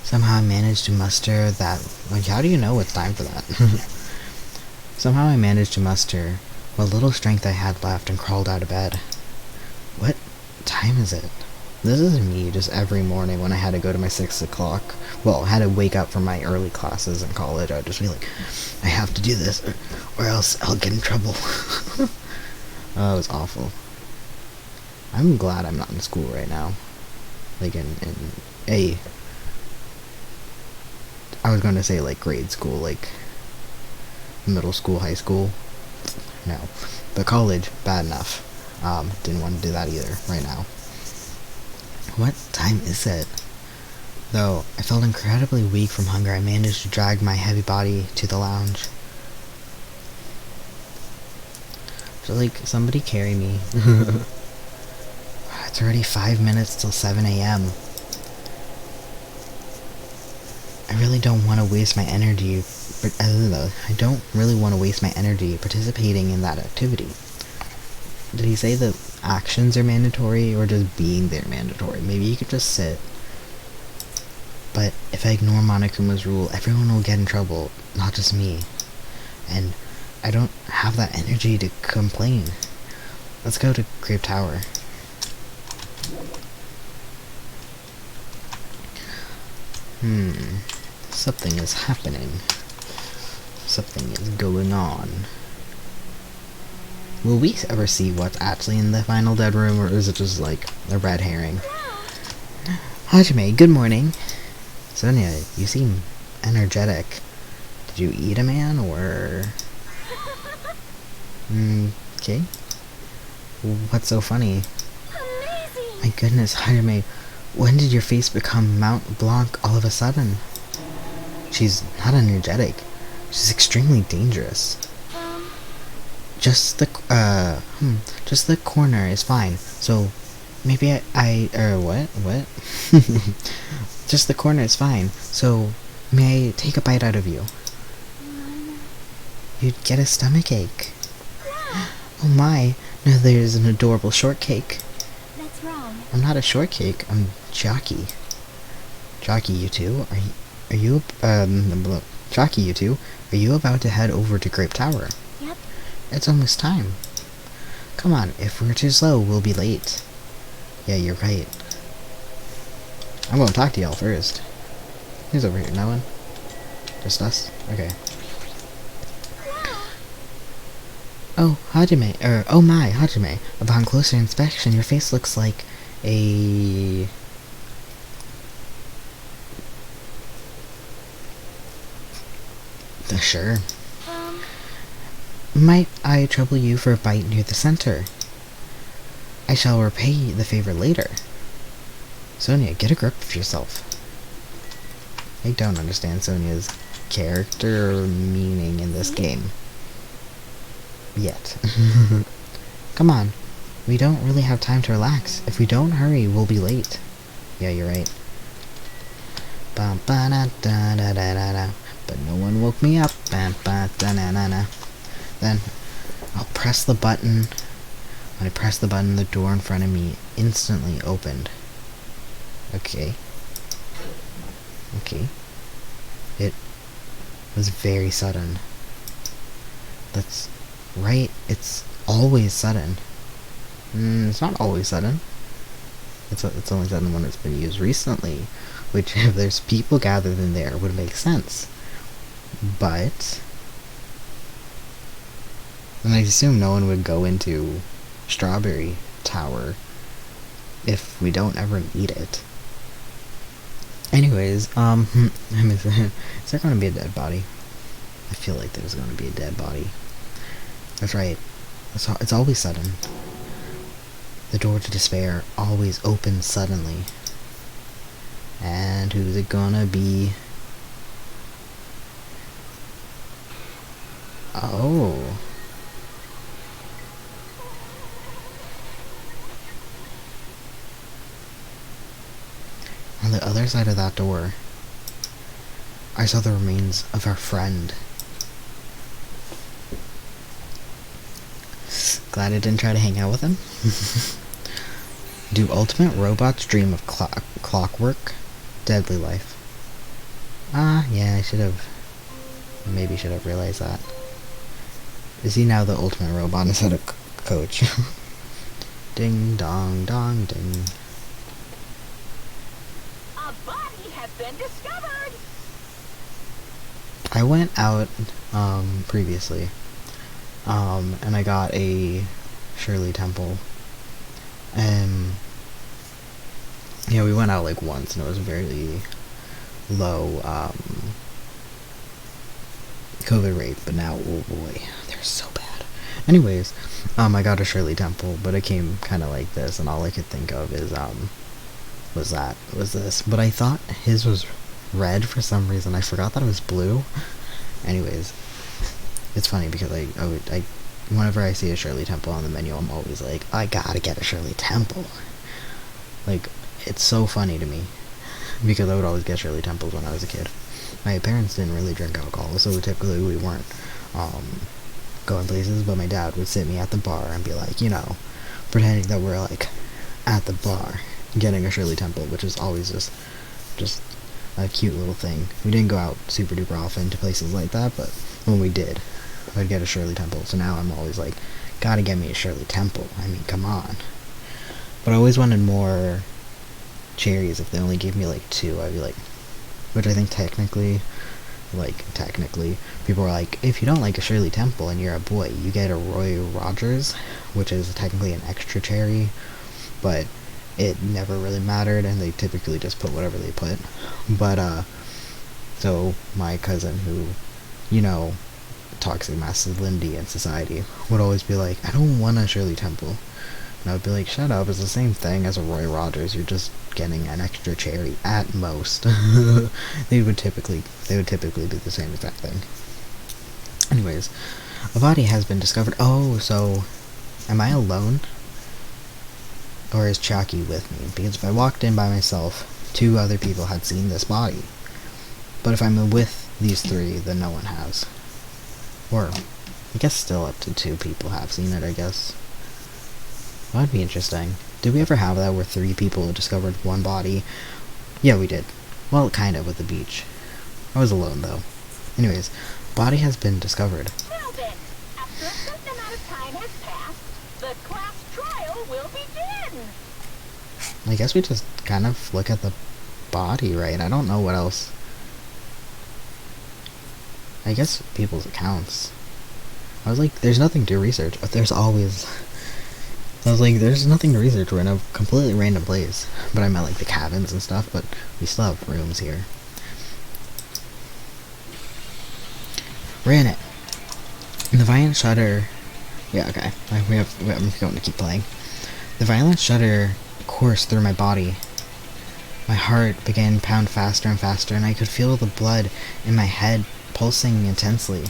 Somehow I managed to muster that... Like, how do you know it's time for that? Somehow I managed to muster what little strength I had left and crawled out of bed. What time is it? This is me just every morning when I had to go to my 6 o'clock. Well, I had to wake up for my early classes in college. I would just be like, I have to do this or else I'll get in trouble. Oh, it was awful. I'm glad I'm not in school right now. Like in I was going to say like grade school, like middle school, high school. No. But college, bad enough. Didn't want to do that either right now. What time is it? Though I felt incredibly weak from hunger, I managed to drag my heavy body to the lounge. So like, somebody carry me. It's already 5 minutes till 7 a.m. I really don't want to waste my energy, but I don't really want to waste my energy participating in that activity. Did he say the actions are mandatory or just being there mandatory? Maybe you could just sit. But if I ignore Monokuma's rule, everyone will get in trouble, not just me. And I don't have that energy to complain. Let's go to Grape Tower. Something is happening. Something is going on. Will we ever see what's actually in the final dead room, or is it just like a red herring? Hajime, good morning. Sonia, you seem energetic. Did you eat a man, or... Okay. What's so funny? Amazing! My goodness, Hajime, when did your face become Mount Blanc all of a sudden? She's not energetic. She's extremely dangerous. Just the corner is fine. So, maybe what? Just the corner is fine. So, may I take a bite out of you? You'd get a stomachache. Oh my, no, there's an adorable shortcake. That's wrong. I'm not a shortcake, I'm Jockey. Jockey, you two, Jockey, you two, are you about to head over to Grape Tower? Yep. It's almost time. Come on, if we're too slow, we'll be late. Yeah, you're right. I'm gonna talk to y'all first. Who's over here? No one? Just us? Okay. Oh, Hajime, oh my, Hajime. Upon closer inspection, your face looks like a... Sure. Might I trouble you for a bite near the center? I shall repay the favor later. Sonia, get a grip of yourself. I don't understand Sonia's character or meaning in this game. Yet. Come on. We don't really have time to relax. If we don't hurry, we'll be late. Yeah, you're right. Ba-ba-da-da-da-da-da. But no one woke me up. Ba-ba-da-na-na-na. Then, I'll press the button. When I press the button, the door in front of me instantly opened. Okay. Okay. It was very sudden. That's right, it's always sudden. It's not always sudden. It's only sudden when it's been used recently, which if there's people gathered in there would make sense. But... and I assume no one would go into Strawberry Tower if we don't ever need it. Anyways, is there gonna be a dead body? I feel like there's gonna be a dead body. That's right. It's always sudden. The door to despair always opens suddenly. And who's it gonna be? Oh. On the other side of that door, I saw the remains of our friend. Glad I didn't try to hang out with him. Do ultimate robots dream of clockwork? Deadly life. Yeah, maybe should have realized that. Is he now the ultimate robot instead of coach? Ding dong dong ding. I went out previously, and I got a Shirley Temple, and yeah, we went out like once, and it was very low COVID rate, but now, oh boy, they're so bad. Anyways, I got a Shirley Temple, but it came kind of like this, and all I could think of is was this, but I thought his was red for some reason. I forgot that it was blue. Anyways, it's funny because I whenever I see a Shirley Temple on the menu, I'm always like, I gotta get a Shirley Temple. Like, it's so funny to me because I would always get Shirley Temples when I was a kid. My parents didn't really drink alcohol, so typically we weren't going places, but my dad would sit me at the bar and be like, pretending that we're like at the bar getting a Shirley Temple, which is always just a cute little thing. We didn't go out super duper often to places like that, but when we did, I'd get a Shirley Temple. So now I'm always like, gotta get me a Shirley Temple. I mean, come on. But I always wanted more cherries. If they only gave me like 2, I'd be like, which I think technically, people are like, if you don't like a Shirley Temple and you're a boy, you get a Roy Rogers, which is technically an extra cherry, but it never really mattered, and they typically just put whatever they put. But, so my cousin who, toxic masculinity in society, would always be like, I don't want a Shirley Temple. And I would be like, shut up, it's the same thing as a Roy Rogers, you're just getting an extra cherry at most. They would typically be the same exact thing. Anyways, a body has been discovered. Oh, so am I alone? Or is Chucky with me? Because if I walked in by myself, 2 other people had seen this body. But if I'm with these 3, then no one has. Or, I guess still up to 2 people have seen it, I guess. That'd be interesting. Did we ever have that where 3 people discovered one body? Yeah, we did. Well, kind of, with the beach. I was alone, though. Anyways, body has been discovered. Well then, after a certain amount of time has passed, the class trial will begin. I guess we just kind of look at the body, right? I don't know what else. I guess people's accounts. I was like, there's nothing to research, but there's always... I was like, there's nothing to research. We're in a completely random place. But I meant like the cabins and stuff, but we still have rooms here. We're in it. The violent shudder... Yeah, okay. I'm going to keep playing. The violent shudder coursed through my body. My heart began to pound faster and faster, and I could feel the blood in my head pulsing intensely.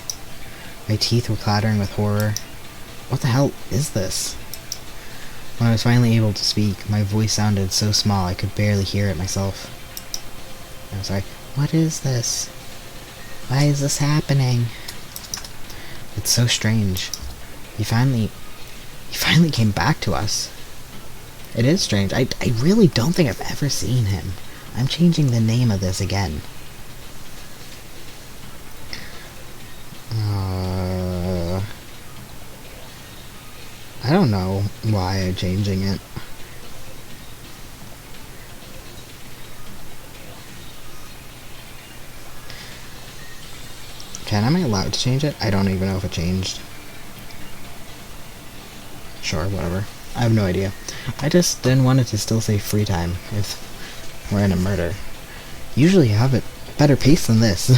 My teeth were clattering with horror. What the hell is this? When I was finally able to speak, my voice sounded so small I could barely hear it myself. I'm sorry. What is this? Why is this happening? It's so strange. He finally came back to us. It is strange. I really don't think I've ever seen him. I'm changing the name of this again. I don't know why I'm changing it. Am I allowed to change it? I don't even know if it changed. Sure, whatever. I have no idea. I just didn't want it to still say free time if we're in a murder. Usually you have it better pace than this.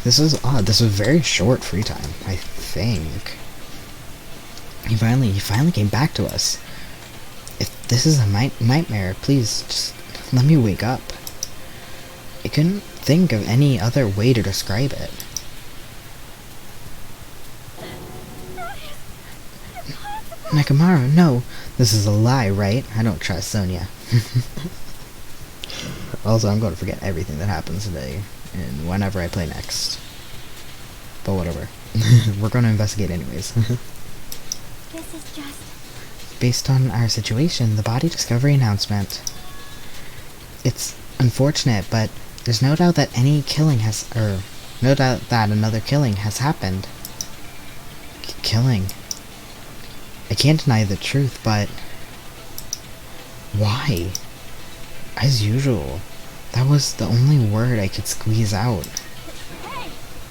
This is odd. This was very short free time, I think. He finally came back to us. If this is a nightmare, please just let me wake up. I couldn't think of any other way to describe it. Nakamura, no. This is a lie, right? I don't trust Sonia. Also, I'm going to forget everything that happens today and whenever I play next. But whatever. We're going to investigate anyways. This is just... Based on our situation, the body discovery announcement. It's unfortunate, but there's no doubt that no doubt that another killing has happened. Killing? I can't deny the truth, but... Why? As usual, that was the only word I could squeeze out.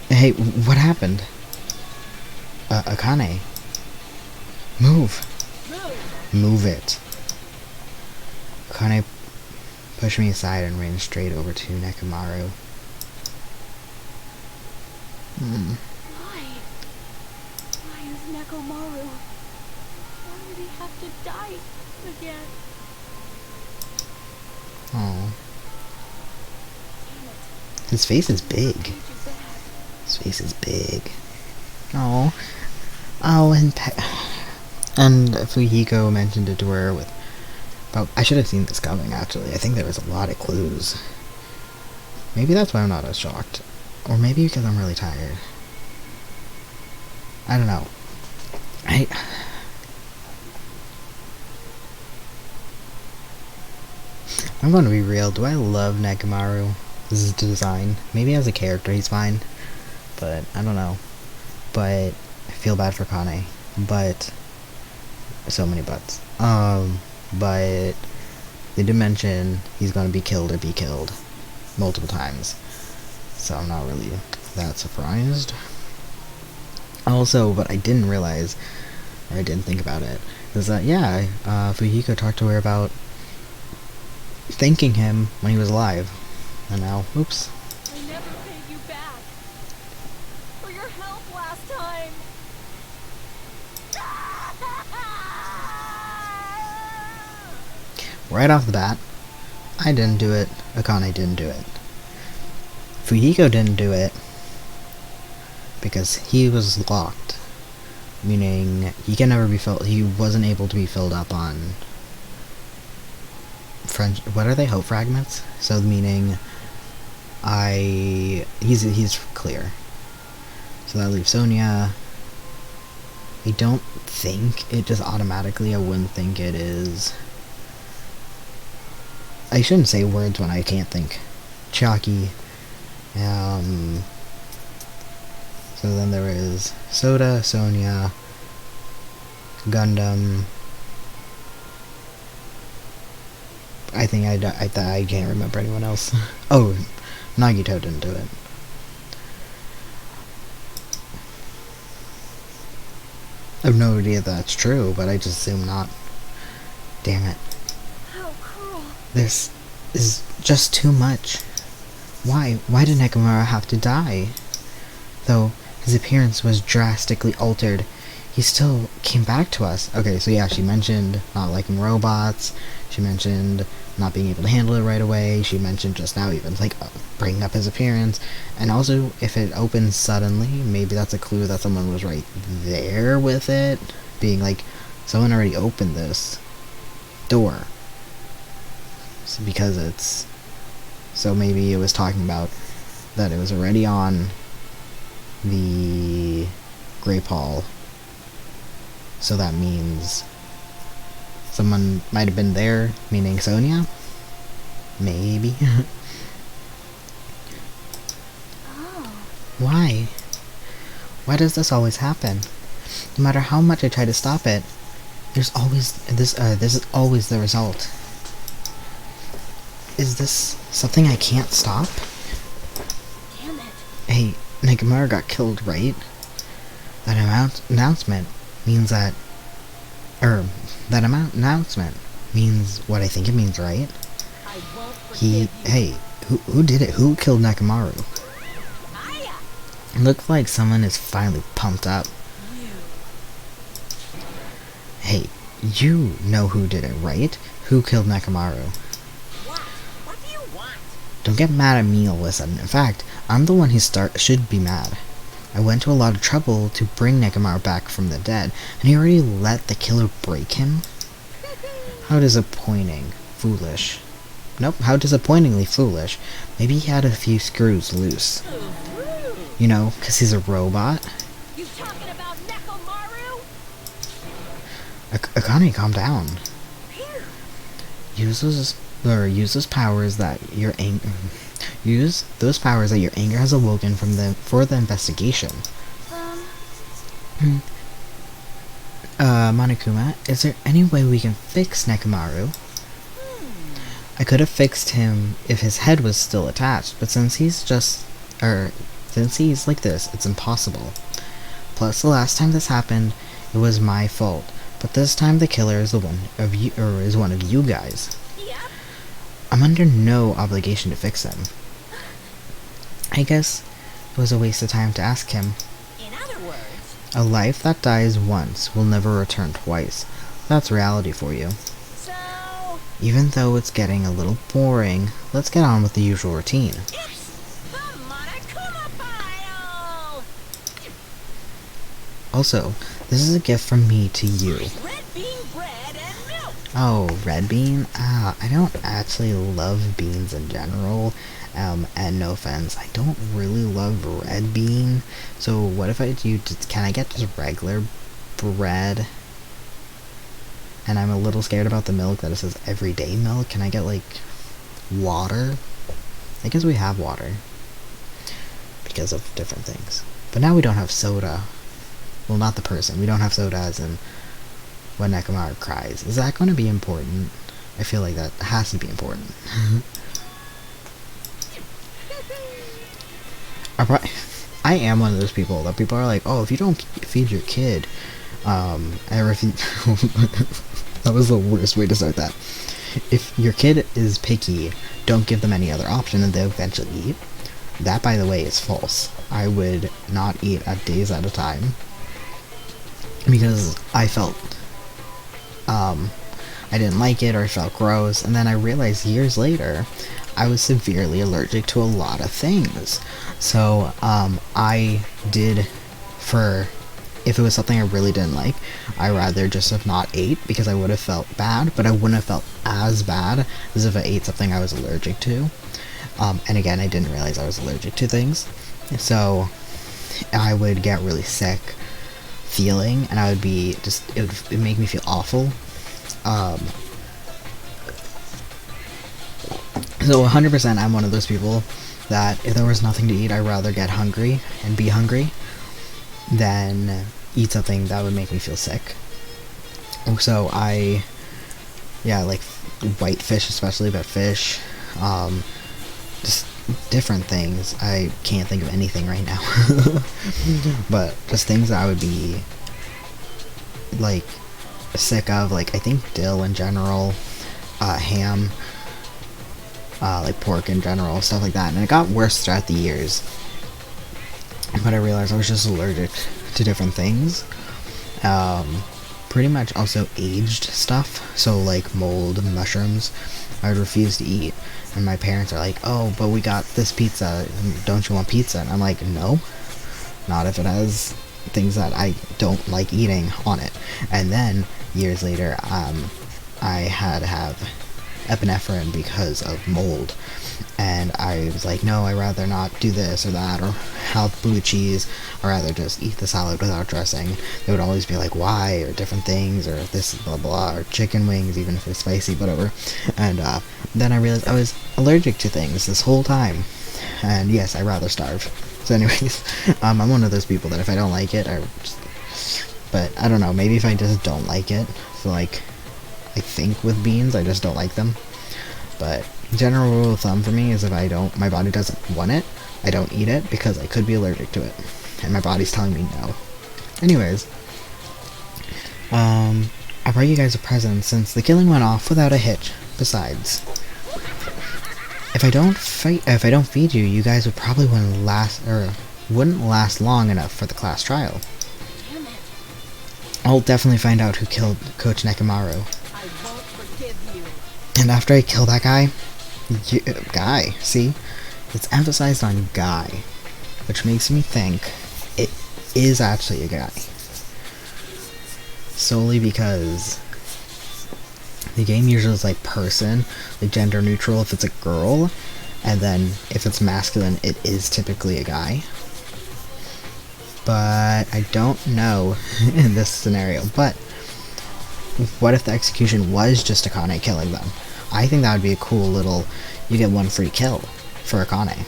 Hey, what happened? Akane. Move. Move it. Akane pushed me aside and ran straight over to Nekomaru. Why? Why is Nekomaru? Why did he have to die again? Oh, Damn it. his face is big. Too bad. His face is big. Oh, oh, and Fujiko mentioned it to her with. But I should have seen this coming. Actually, I think there was a lot of clues. Maybe that's why I'm not as shocked, or maybe because I'm really tired. I don't know. I'm going to be real. Do I love Nekomaru? This is design. Maybe as a character he's fine, but I don't know. But I feel bad for Kane. But so many buts. But they did mention he's going to be killed or be killed multiple times, so I'm not really that surprised. Also, what I didn't realize, or I didn't think about it, is that yeah, Fujiko talked to her about thanking him when he was alive, and now, oops. I never paid you back for your help last time. Right off the bat, I didn't do it, Akane didn't do it. Fujiko didn't do it because he was locked, meaning he can never be filled. He wasn't able to be filled up on French. What are they? Hope fragments. So meaning, he's clear. So that leaves Sonia. I don't think it just automatically. I wouldn't think it is. I shouldn't say words when I can't think. Chalky. So then there is Soda, Sonia, Gundam. I think I can't remember anyone else. Oh, Nagito didn't do it. I have no idea if that's true, but I just assume not. Damn it. How cruel. This is just too much. Why did Nekomaru have to die? Though his appearance was drastically altered, he still came back to us. Okay, so yeah, she mentioned not liking robots. She mentioned not being able to handle it right away. She mentioned just now even like bringing up his appearance. And also, if it opens suddenly, maybe that's a clue that someone was right there with it. Being like, someone already opened this door. So because it's... So maybe it was talking about that it was already on the Grape Hall. So that means someone might have been there, meaning Sonia? Maybe. Oh. Why? Why does this always happen? No matter how much I try to stop it, there's always this is always the result. Is this something I can't stop? Damn it. Hey, Nekomaru got killed, right? That announcement means that... announcement means what I think it means, right? I won't forgive you. Hey, who did it? Who killed Nekomaru? Hiya. It looks like someone is finally pumped up. You. Hey, you know who did it, right? Who killed Nekomaru? What do you want? Don't get mad at me, Alyssa. In fact, I'm the one who should be mad. I went to a lot of trouble to bring Nekomaru back from the dead, and he already let the killer break him? How disappointing. Foolish. Nope, how disappointingly foolish. Maybe he had a few screws loose. You know, 'cause he's a robot. You talking about Nekomaru? Akane, calm down. Phew. Use those powers that your anger... Use those powers that your anger has awoken for the investigation. Monokuma, is there any way we can fix Nekomaru? I could have fixed him if his head was still attached, but since Since he's like this, it's impossible. Plus, the last time this happened, it was my fault. But this time the killer is one of you guys. Yep. I'm under no obligation to fix him. I guess it was a waste of time to ask him. In other words, A life that dies once will never return twice. That's reality for you. so Even though it's getting a little boring, let's get on with the usual routine. it's the Monokuma pile! Also, this is a gift from me to you. Red bean bread and milk! Oh, red bean? I don't actually love beans in general. And no offense, I don't really love red bean. So what if I do, can I get just regular bread? And I'm a little scared about the milk that it says everyday milk. Can I get like water? I guess we have water. Because of different things. But now we don't have soda. Well, not the person. We don't have soda as in when Nekomaru cries. Is that going to be important? I feel like that has to be important. I am one of those people that people are like, oh, if you don't feed your kid, I refuse. That was the worst way to start that. If your kid is picky, don't give them any other option and they'll eventually eat. That, by the way, is false. I would not eat at days at a time because I felt I didn't like it or I felt gross, and then I realized years later I was severely allergic to a lot of things. So I did, if it was something I really didn't like, I rather just have not ate because I would have felt bad, but I wouldn't have felt as bad as if I ate something I was allergic to. And again, I didn't realize I was allergic to things, so I would get really sick feeling, and I would be just, it would make me feel awful. So 100% I'm one of those people that if there was nothing to eat, I'd rather get hungry and be hungry than eat something that would make me feel sick. So like white fish especially, but fish, just different things. I can't think of anything right now. But just things that I would be like sick of, like I think dill in general, ham, like pork in general, stuff like that. And it got worse throughout the years, but I realized I was just allergic to different things. Pretty much also aged stuff, so like mold, mushrooms, I would refuse to eat. And my parents are like, oh, but we got this pizza, don't you want pizza? And I'm like, no, not if it has things that I don't like eating on it. And then years later, I had to have epinephrine because of mold, and I was like, no, I'd rather not do this or that, or have blue cheese, or rather just eat the salad without dressing. They would always be like, why, or different things, or this blah blah, or chicken wings, even if it's spicy, whatever. And then I realized I was allergic to things this whole time, and yes, I'd rather starve. So anyways, I'm one of those people that if I don't like it, but I don't know, maybe if I just don't like it, so like I think with beans, I just don't like them. But general rule of thumb for me is if my body doesn't want it, I don't eat it because I could be allergic to it. And my body's telling me no. Anyways, I brought you guys a present since the killing went off without a hitch. Besides, if I don't feed you, you guys would probably wouldn't last long enough for the class trial. Damn it. I'll definitely find out who killed Coach Nekomaru. I won't forgive you. And after I kill that guy, see? It's emphasized on guy, which makes me think it is actually a guy. Solely because the game usually is like person, like gender neutral if it's a girl, and then if it's masculine, it is typically a guy. But I don't know in this scenario. But what if the execution was just Akane killing them? I think that would be a cool little, you get one free kill for Akane.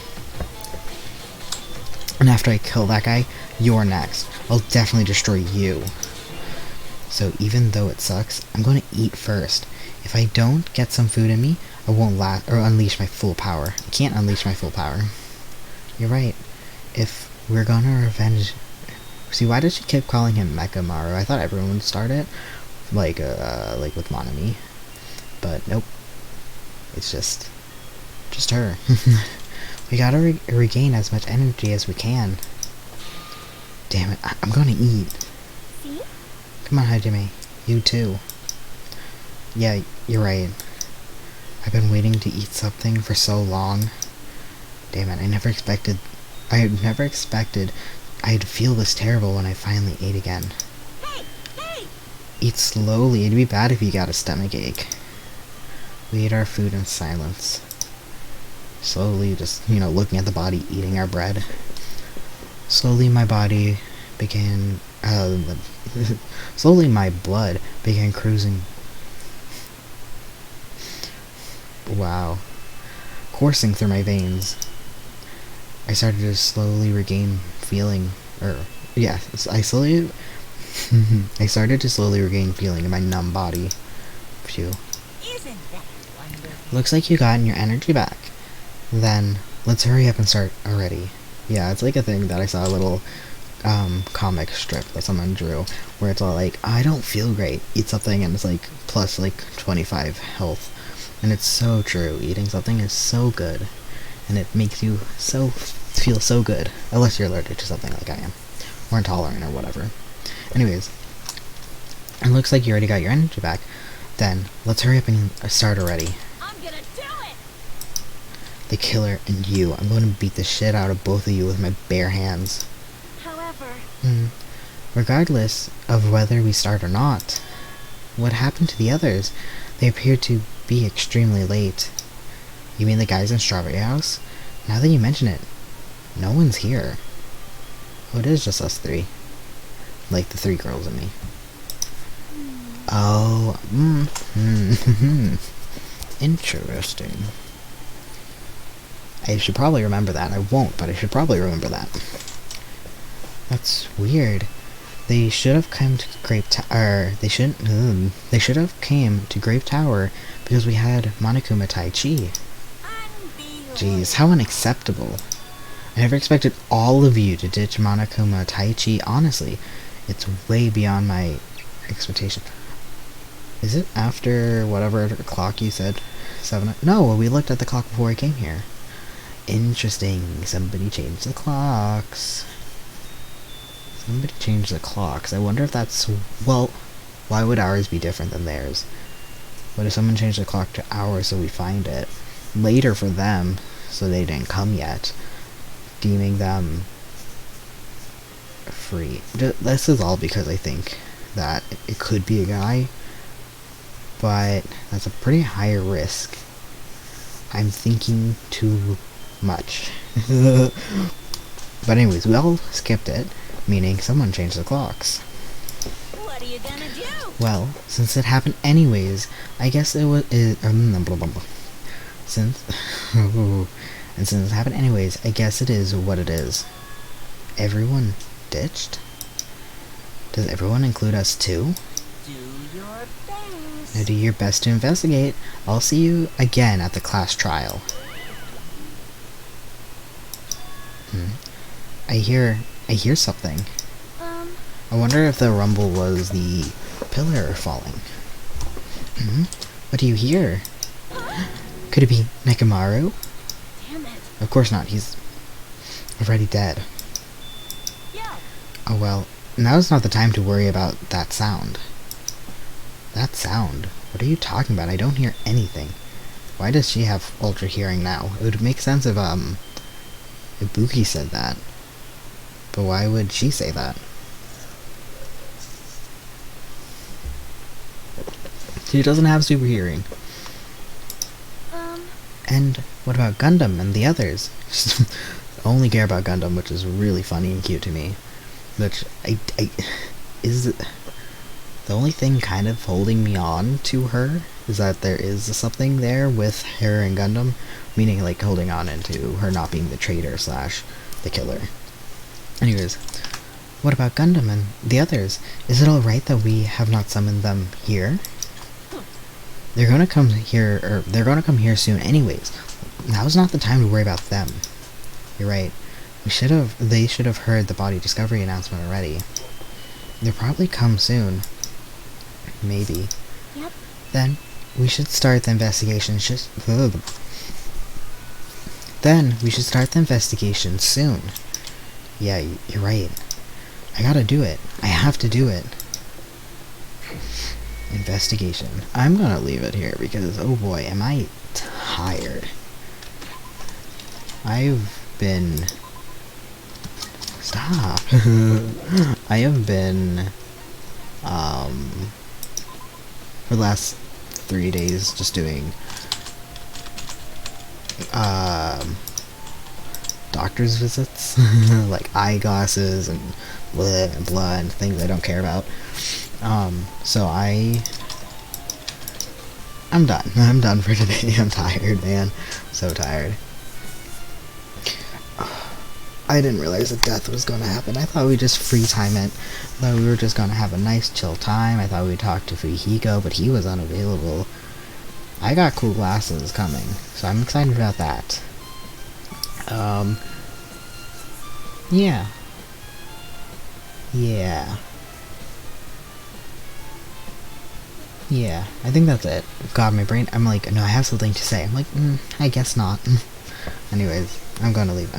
And after I kill that guy, you're next. I'll definitely destroy you. So even though it sucks, I'm going to eat first. If I don't get some food in me, I won't unleash my full power. I can't unleash my full power. You're right. if we're gonna revenge... See, why does she keep calling him Mekamaru? I thought everyone would start it, like with Monami. But nope. It's just her. We gotta regain as much energy as we can. Damn it, I'm gonna eat. See? Come on, Hajime. You too. Yeah, you're right. I've been waiting to eat something for so long. Damn it, I never expected I'd feel this terrible when I finally ate again. Hey! Hey! Eat slowly, it'd be bad if you got a stomach ache. We ate our food in silence. Slowly, just, looking at the body eating our bread. Slowly my body began, slowly my blood began cruising. Wow. Coursing through my veins. I started to slowly regain feeling, I started to slowly regain feeling in my numb body. Phew. Isn't that wonderful? Looks like you gotten your energy back. Then, let's hurry up and start already. Yeah, it's like a thing that I saw a little, comic strip that someone drew, where it's all like, I don't feel great, eat something, and it's like, plus, 25 health. And it's so true, eating something is so good, and it makes you feel so good, unless you're allergic to something like I am, or intolerant, or whatever. Anyways, it looks like you already got your energy back. Then, let's hurry up and start already. I'm gonna do it! The killer and you. I'm going to beat the shit out of both of you with my bare hands. However... Regardless of whether we start or not, what happened to the others? They appeared to be extremely late. You mean the guys in Strawberry House? Now that you mention it, no one's here. Oh, it is just us three. Like the 3 girls and me. Oh, interesting. I should probably remember that. I won't, but I should probably remember that. That's weird. They should have come to Grape Tower. They should have came to Grape Tower because we had Monokuma Tai Chi. Jeez, how unacceptable. I never expected all of you to ditch Monokuma Tai Chi. Honestly, it's way beyond my expectation. Is it after whatever clock you said? 7? No, we looked at the clock before I came here. Interesting. Somebody changed the clocks. Somebody changed the clocks. I wonder if that's... Well, why would ours be different than theirs? What if someone changed the clock to ours so we find it? Later for them, so they didn't come yet. Deeming them... free. This is all because I think that it could be a guy. But that's a pretty high risk. I'm thinking too much. But anyways, we all skipped it, meaning someone changed the clocks. What are you gonna do? Well, since it happened anyways, I guess it was... Since it happened anyways, I guess it is what it is. Everyone ditched? Does everyone include us too? Do your best. Now do your best to investigate. I'll see you again at the class trial. I hear something. I wonder if the rumble was the pillar falling. What do you hear? Could it be Nekamaru? Damn it. Of course not, he's already dead. Yeah. Oh well, now's not the time to worry about that sound. That sound? What are you talking about? I don't hear anything. Why does she have ultra hearing now? It would make sense if Ibuki said that. But why would she say that? She doesn't have super hearing. And what about Gundam and the others? I only care about Gundam, which is really funny and cute to me. Which is the only thing kind of holding me on to her is that there is something there with her and Gundam, meaning like holding on into her not being the traitor slash the killer. Anyways, what about Gundam and the others? Is it alright that we have not summoned them here? They're gonna come here soon anyways. Now's not the time to worry about them. You're right. They should have heard the body discovery announcement already. They'll probably come soon. Maybe. Yep. Then, we should start the investigation Then, we should start the investigation soon. Yeah, you're right. I gotta do it. I have to do it. Investigation. I'm gonna leave it here because, oh boy, am I tired. I've been... Stop. I have been, for the last 3 days just doing, doctor's visits. Like eyeglasses and blood and things I don't care about. So I'm done. I'm done for today. I'm tired, man. So tired. I didn't realize that death was going to happen. I thought we'd just free time it. I thought we were just going to have a nice chill time. I thought we'd talk to Fujihiko, but he was unavailable. I got cool glasses coming, so I'm excited about that. Yeah. Yeah, I think that's it. God, my brain, I'm like, no, I have something to say. I'm like, I guess not. Anyways, I'm gonna leave.